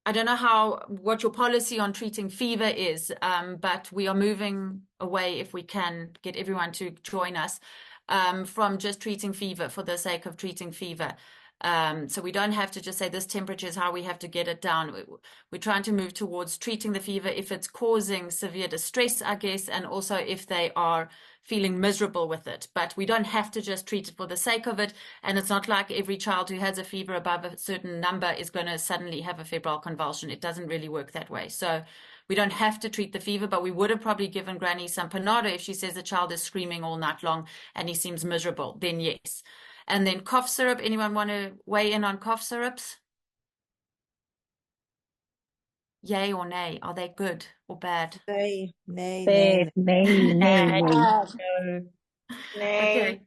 I don't know what your policy on treating fever is, but we are moving away, if we can get everyone to join us, from just treating fever for the sake of treating fever. So we don't have to just say this temperature is how we have to get it down. We're trying to move towards treating the fever if it's causing severe distress, I guess, and also if they are feeling miserable with it. But we don't have to just treat it for the sake of it. And it's not like every child who has a fever above a certain number is going to suddenly have a febrile convulsion. It doesn't really work that way. So we don't have to treat the fever, but we would have probably given Granny some Panado if she says the child is screaming all night long and he seems miserable. Then yes. And then cough syrup. Anyone want to weigh in on cough syrups? Yay or nay? Are they good or bad? Nay, nay, Bad, nay. nay, nay, nay. No. Nay. Okay.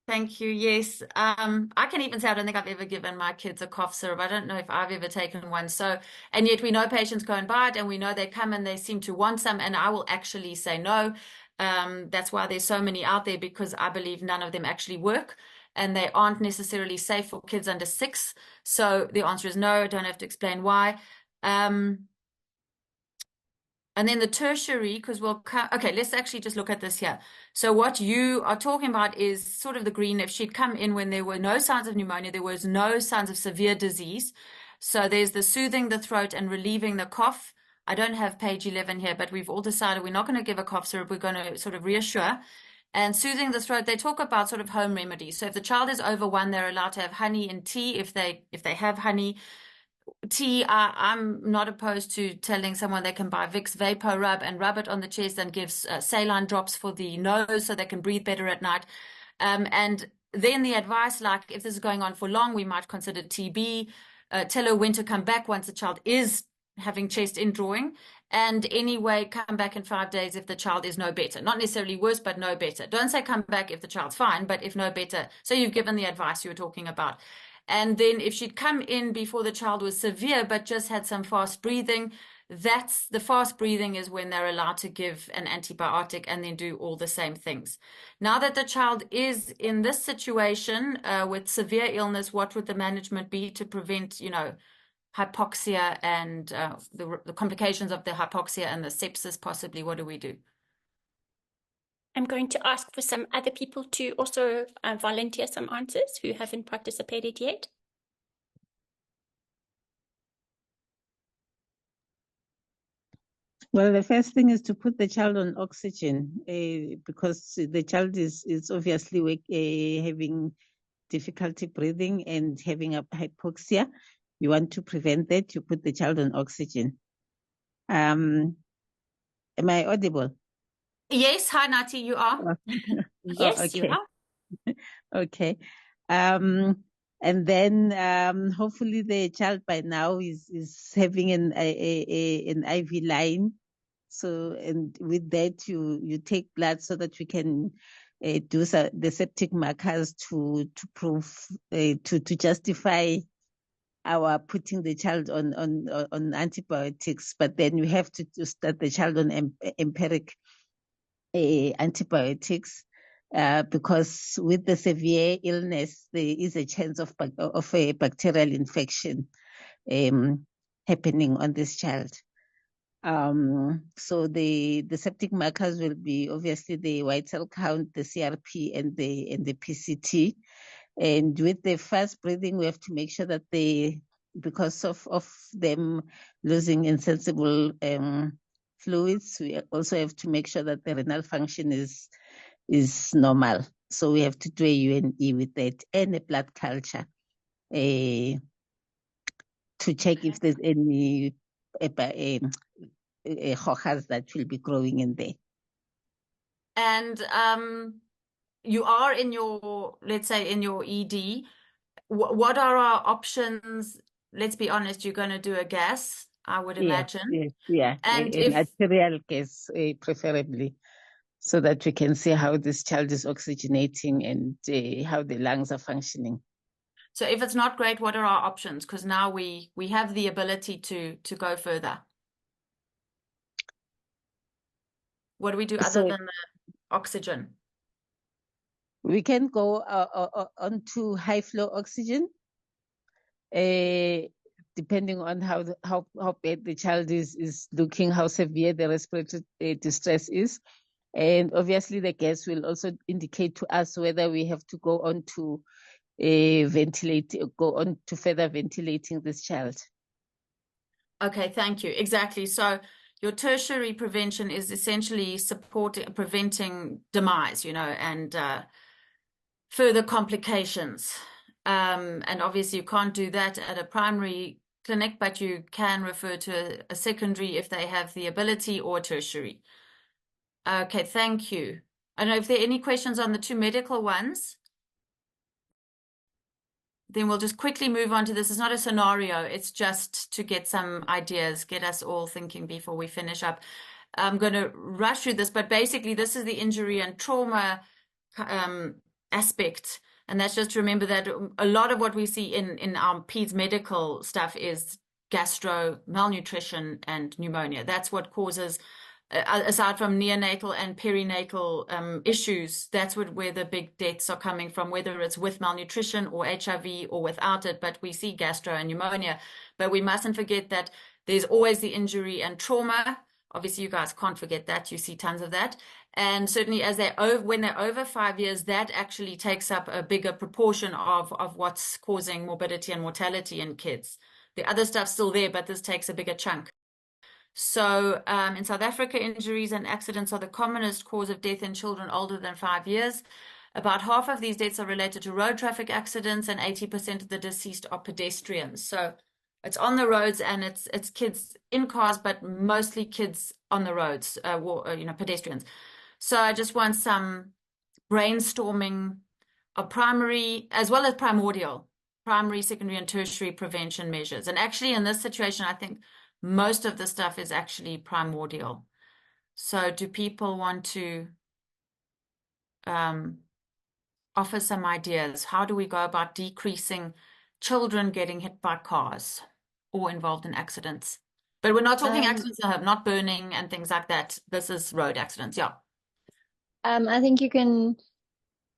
Thank you. Yes. I can even say I don't think I've ever given my kids a cough syrup. I don't know if I've ever taken one. So, and yet we know patients go and buy it, and we know they come and they seem to want some, and I will actually say no. That's why there's so many out there, because I believe none of them actually work, and they aren't necessarily safe for kids under 6. So the answer is no. I don't have to explain why. And then the tertiary, because okay, let's actually just look at this here. So what you are talking about is sort of the green. If she'd come in when there were no signs of pneumonia, there was no signs of severe disease. So there's the soothing the throat and relieving the cough. I don't have page 11 here, but we've all decided we're not going to give a cough syrup. We're going to sort of reassure. And soothing the throat, they talk about sort of home remedies. So if the child is over 1, they're allowed to have honey and tea if they have honey. I'm not opposed to telling someone they can buy Vicks Vapor Rub and rub it on the chest and give saline drops for the nose so they can breathe better at night. And then the advice, like if this is going on for long, we might consider TB. Tell her when to come back once the child is having chest indrawing. And anyway, come back in 5 days if the child is no better. Not necessarily worse, but no better. Don't say come back if the child's fine, but if no better. So you've given the advice you were talking about. And then if she'd come in before the child was severe, but just had some fast breathing, that's the fast breathing is when they're allowed to give an antibiotic and then do all the same things. Now that the child is in this situation with severe illness, what would the management be to prevent, hypoxia and the complications of the hypoxia and the sepsis possibly? What do we do? I'm going to ask for some other people to also volunteer some answers who haven't participated yet. Well, the first thing is to put the child on oxygen because the child is obviously having difficulty breathing and having a hypoxia. You want to prevent that, you put the child on oxygen. Am I audible? Yes, hi Nati, you are. Yes, okay. you are. Okay. And then hopefully the child by now is having an IV line. So, and with that you take blood so that we can do the septic markers to prove to justify our putting the child on antibiotics. But then we have to start the child on empiric antibiotics. Because with the severe illness, there is a chance of a bacterial infection happening on this child. So the septic markers will be obviously the white cell count, the CRP, and the PCT. And with the fast breathing, we have to make sure that because of them losing insensible fluids, we also have to make sure that the renal function is normal. So we have to do a UNE with that and a blood culture to check if there's any hojas that will be growing in there. And you are in your, let's say, in your ED. What are our options? Let's be honest, you're going to do a gas, I would imagine. Yes, yeah. And an arterial gas, preferably, so that we can see how this child is oxygenating and how the lungs are functioning. So if it's not great, what are our options? Because now we have the ability to go further. What do we do other than the oxygen? We can go on to high flow oxygen, depending on how bad the child is looking, how severe the respiratory distress is. And obviously the gas will also indicate to us whether we have to go on to further ventilating this child. Okay, thank you. Exactly. So your tertiary prevention is essentially preventing demise, and further complications. And obviously you can't do that at a primary clinic, but you can refer to a secondary if they have the ability, or tertiary. Okay, thank you. I don't know if there are any questions on the two medical ones. Then we'll just quickly move on to this. It's not a scenario. It's just to get some ideas, get us all thinking before we finish up. I'm going to rush through this, but basically this is the injury and trauma aspect. And that's just to remember that a lot of what we see in our peds medical stuff is gastro, malnutrition, and pneumonia. That's what causes, aside from neonatal and perinatal issues, that's where the big deaths are coming from, whether it's with malnutrition or HIV or without it. But we see gastro and pneumonia. But we mustn't forget that there's always the injury and trauma. Obviously, you guys can't forget that. You see tons of that. And certainly when they're over 5 years, that actually takes up a bigger proportion of what's causing morbidity and mortality in kids. The other stuff's still there, but this takes a bigger chunk. So in South Africa, injuries and accidents are the commonest cause of death in children older than 5 years. About half of these deaths are related to road traffic accidents, and 80% of the deceased are pedestrians. So It's on the roads, and it's kids in cars, but mostly kids on the roads, pedestrians. So I just want some brainstorming of primary as well as primary, secondary, and tertiary prevention measures. And actually, in this situation, I think most of the stuff is actually primordial. So do people want to offer some ideas? How do we go about decreasing children getting hit by cars or involved in accidents? But we're not talking accidents at home, not burning and things like that. This is road accidents. Yeah. I think you can,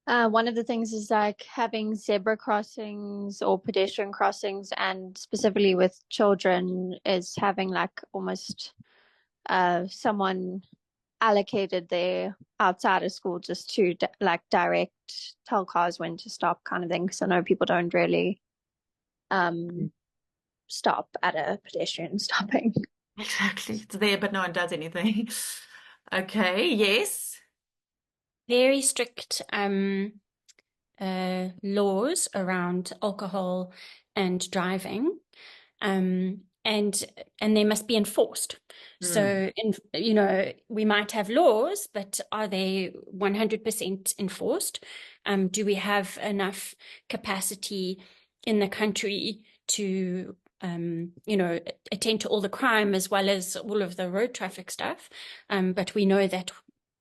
one of the things is like having zebra crossings or pedestrian crossings, and specifically with children is having like almost someone allocated there outside of school just to like direct, tell cars when to stop kind of thing. Because I know people don't really stop at a pedestrian stopping. Exactly. It's there, but no one does anything. Okay. Yes. Very strict laws around alcohol and driving, and they must be enforced. So, we might have laws, but are they 100% enforced? Do we have enough capacity in the country to, attend to all the crime as well as all of the road traffic stuff? But we know that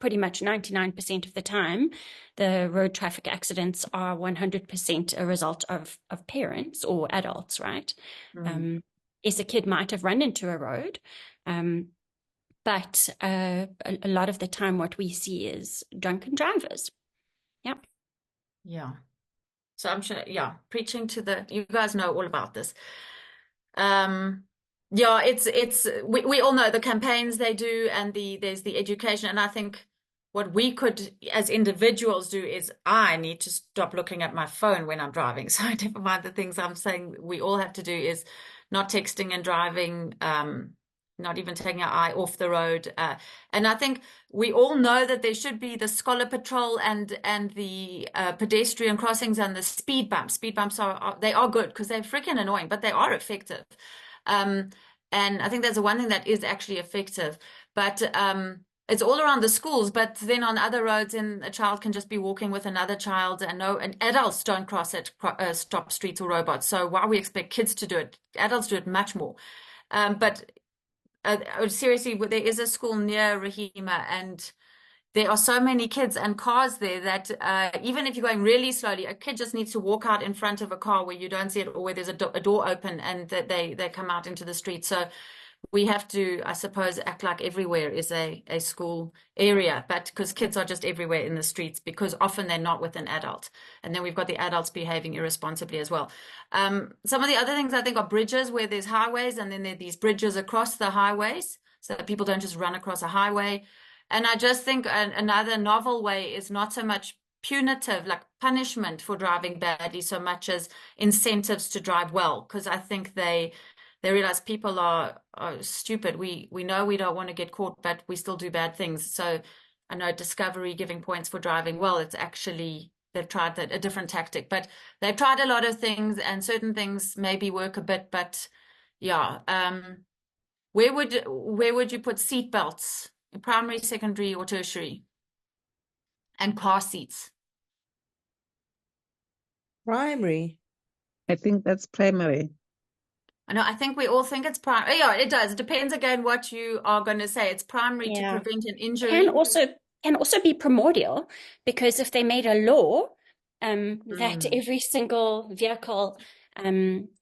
pretty much 99% of the time, the road traffic accidents are 100% a result of parents or adults, right? Yes, a kid might have run into a road, but a lot of the time what we see is drunken drivers. Yeah. Yeah. So I'm sure, preaching to you guys know all about this. We all know the campaigns they do, and there's the education. And I think what we could as individuals do is I need to stop looking at my phone when I'm driving. So never mind the things I'm saying we all have to do is not texting and driving, not even taking our eye off the road. And I think we all know that there should be the scholar patrol and the pedestrian crossings and the speed bumps. Speed bumps they are good because they're freaking annoying, but they are effective. And I think that's the one thing that is actually effective. But it's all around the schools. But then on other roads, a child can just be walking with another child, and adults don't cross at stop streets or robots. So why we expect kids to do it? Adults do it much more. But seriously, there is a school near Rahima, and there are so many kids and cars there that even if you're going really slowly, a kid just needs to walk out in front of a car where you don't see it, or where there's a door open, and that they come out into the street. So we have to, I suppose, act like everywhere is a school area, but because kids are just everywhere in the streets, because often they're not with an adult. And then we've got the adults behaving irresponsibly as well. Some of the other things I think are bridges where there's highways, and then there are these bridges across the highways so that people don't just run across a highway. And I just think another novel way is not so much punitive, like punishment for driving badly, so much as incentives to drive well, because I think they realize people are stupid. We know we don't want to get caught, but we still do bad things. So I know Discovery giving points for driving well, it's actually, they've tried a different tactic, but they've tried a lot of things, and certain things maybe work a bit, but yeah. Where would you put seat belts? Primary, secondary, or tertiary? And car seats? Primary. I think that's primary. I know, I think we all think it's primary. Yeah, it does. It depends again what you are going to say. It's primary to prevent an injury. Can also be primordial, because if they made a law that every single vehicle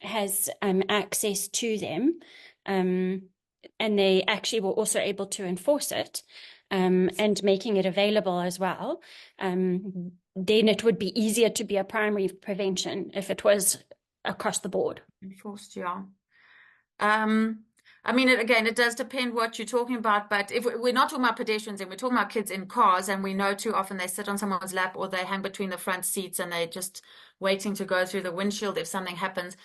has access to them, and they actually were also able to enforce it, and making it available as well, then it would be easier to be a primary prevention if it was across the board. Enforced, yeah. I mean, it does depend what you're talking about, but if we're not talking about pedestrians and we're talking about kids in cars, and we know too often they sit on someone's lap or they hang between the front seats and they're just waiting to go through the windshield if something happens.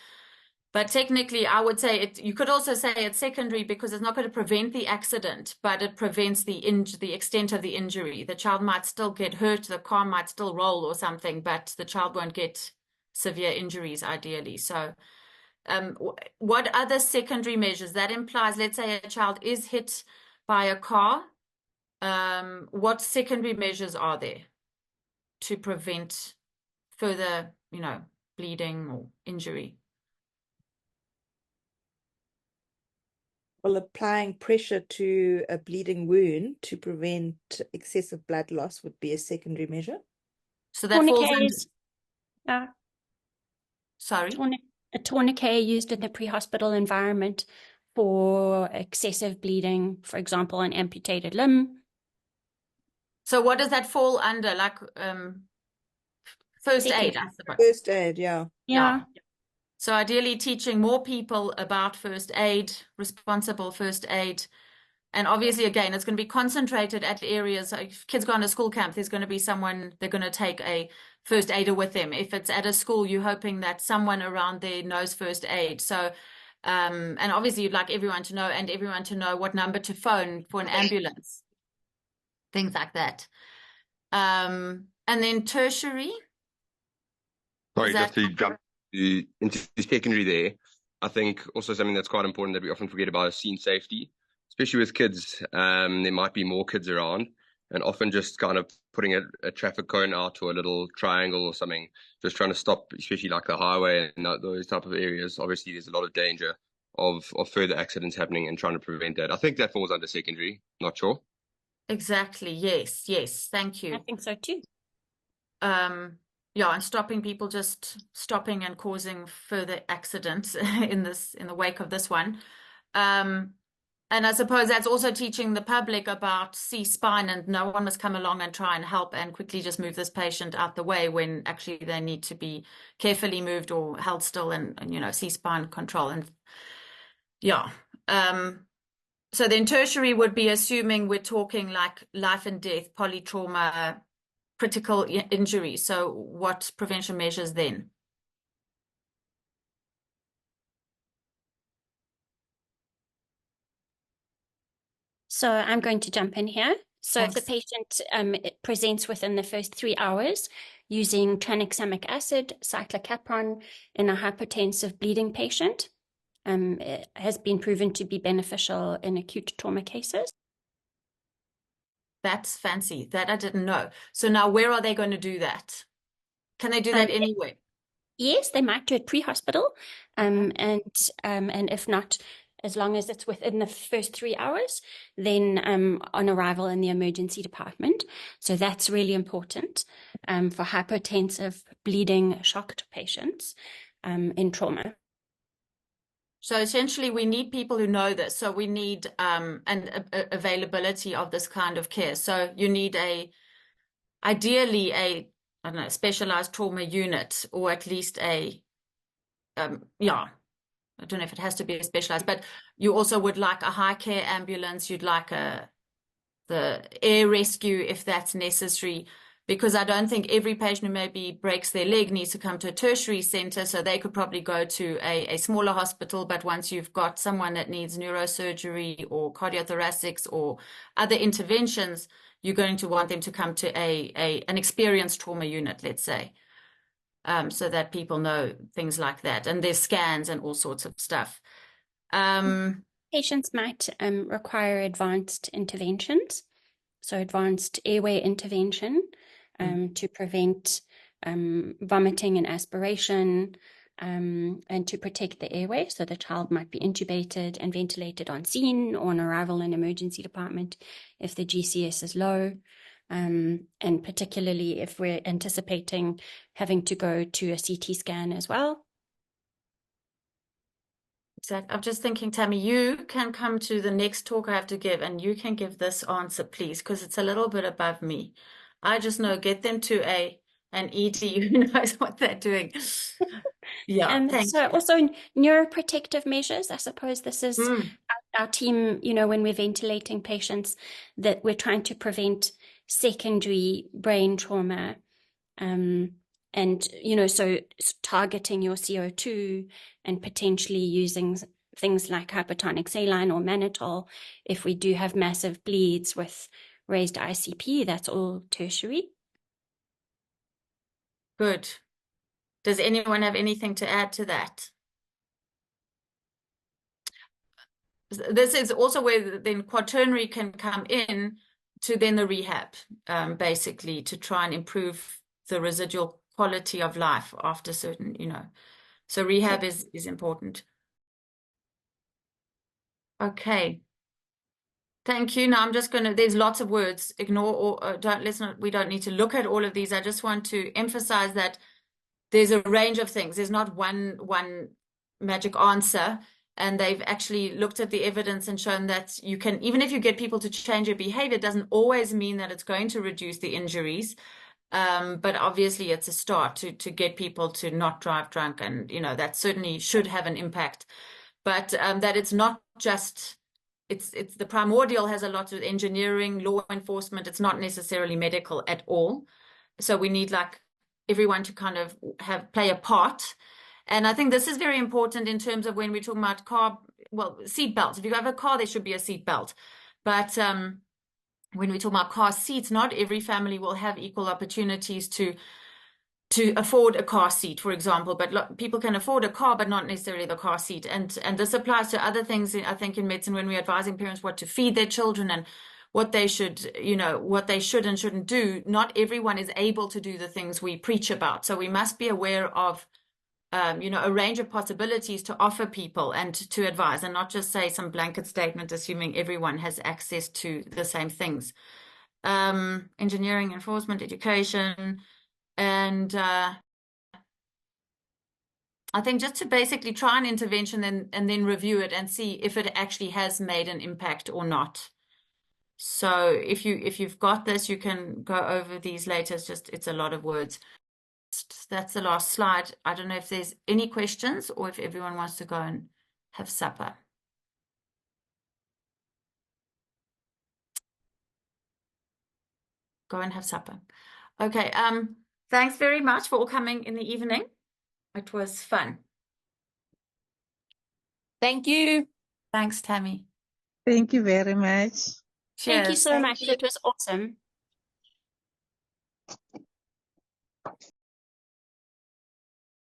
But technically, I would say you could also say it's secondary, because it's not going to prevent the accident, but it prevents the extent of the injury. The child might still get hurt, the car might still roll or something, but the child won't get severe injuries ideally. So What other secondary measures? That implies, let's say a child is hit by a car. What secondary measures are there to prevent further, bleeding or injury? Well, applying pressure to a bleeding wound to prevent excessive blood loss would be a secondary measure. So that falls under, Tourniquets, sorry? a tourniquet used in the pre-hospital environment for excessive bleeding, for example, an amputated limb. So what does that fall under? Like first aid, I suppose. First aid, yeah. Yeah. So ideally teaching more people about first aid, responsible first aid. And obviously, again, it's going to be concentrated at areas. If kids go on a school camp, there's going to be someone, they're going to take a first aider with them. If it's at a school, you're hoping that someone around there knows first aid. So, and obviously you'd like everyone to know, and everyone to know what number to phone for an ambulance. Things like that. And then tertiary. Sorry, just to jump into secondary there, I think also something that's quite important that we often forget about is scene safety, especially with kids. There might be more kids around, and often just kind of putting a traffic cone out or a little triangle or something, just trying to stop, especially like the highway and those type of areas. Obviously, there's a lot of danger of further accidents happening and trying to prevent that. I think that falls under secondary, not sure. Exactly. Yes. Thank you. I think so too. Yeah, and stopping people just stopping and causing further accidents in the wake of this one. And I suppose that's also teaching the public about C-spine, and no one must come along and try and help and quickly just move this patient out the way when actually they need to be carefully moved or held still and C-spine control. And yeah. So then tertiary would be assuming we're talking like life and death, polytrauma, critical injury. So what prevention measures then? So I'm going to jump in here. So Thanks. if the patient it presents within the first 3 hours using tranexamic acid, cyclocapron in a hypotensive bleeding patient, it has been proven to be beneficial in acute trauma cases. That's fancy. That I didn't know. So now where are they going to do that? Can they do that anywhere? Yes, they might do it pre-hospital, and if not, as long as it's within the first 3 hours, then on arrival in the emergency department. So that's really important for hypotensive bleeding shocked patients in trauma. So essentially, we need people who know this. So we need an availability of this kind of care. So you need ideally I don't know, specialized trauma unit, or at least I don't know if it has to be specialized, but you also would like a high care ambulance. You'd like the air rescue if that's necessary, because I don't think every patient who maybe breaks their leg needs to come to a tertiary center. So they could probably go to a smaller hospital. But once you've got someone that needs neurosurgery or cardiothoracics or other interventions, you're going to want them to come to an experienced trauma unit, let's say, so that people know things like that. And there's scans and all sorts of stuff. Patients might require advanced interventions, so advanced airway intervention to prevent vomiting and aspiration, and to protect the airway. So the child might be intubated and ventilated on scene or on arrival in emergency department if the GCS is low, and particularly if we're anticipating having to go to a CT scan as well. Exactly. I'm just thinking, Tammy, you can come to the next talk I have to give, and you can give this answer, please, because it's a little bit above me. I just know, get them to an ED who knows what they're doing. Yeah, And thanks. so also neuroprotective measures. I suppose this is our team, when we're ventilating patients, that we're trying to prevent secondary brain trauma. And, so targeting your CO2 and potentially using things like hypertonic saline or mannitol. If we do have massive bleeds with raised ICP, that's all tertiary. Good. Does anyone have anything to add to that? this is also where then quaternary can come in to then the rehab, basically to try and improve the residual quality of life after certain, so rehab is important. Okay. Thank you. Now I'm just going to, there's lots of words, ignore or don't listen. We don't need to look at all of these. I just want to emphasize that there's a range of things. There's not one magic answer. And they've actually looked at the evidence and shown that you can, even if you get people to change their behavior, it doesn't always mean that it's going to reduce the injuries. But obviously it's a start to get people to not drive drunk. And, that certainly should have an impact. But that it's not just, it's the primordial has a lot to engineering, law enforcement. It's not necessarily medical at all. So we need everyone to kind of play a part. And I think this is very important in terms of when we're talking about seat belts. If you have a car, there should be a seat belt. But when we talk about car seats, not every family will have equal opportunities to afford a car seat, for example. But people can afford a car, but not necessarily the car seat. And this applies to other things, I think, in medicine when we're advising parents what to feed their children and what they should, what they should and shouldn't do. Not everyone is able to do the things we preach about. So we must be aware of, a range of possibilities to offer people and to advise, and not just say some blanket statement assuming everyone has access to the same things. Engineering, enforcement, education, and I think just to basically try an intervention and then review it and see if it actually has made an impact or not. So if you've got this, you can go over these later. It's a lot of words. That's the last slide. I don't know if there's any questions or if everyone wants to go and have supper. Go and have supper. Okay. Thanks very much for all coming in the evening. It was fun. Thank you. Thanks, Tammy. Thank you very much. Cheers. Thank you so much. It was awesome.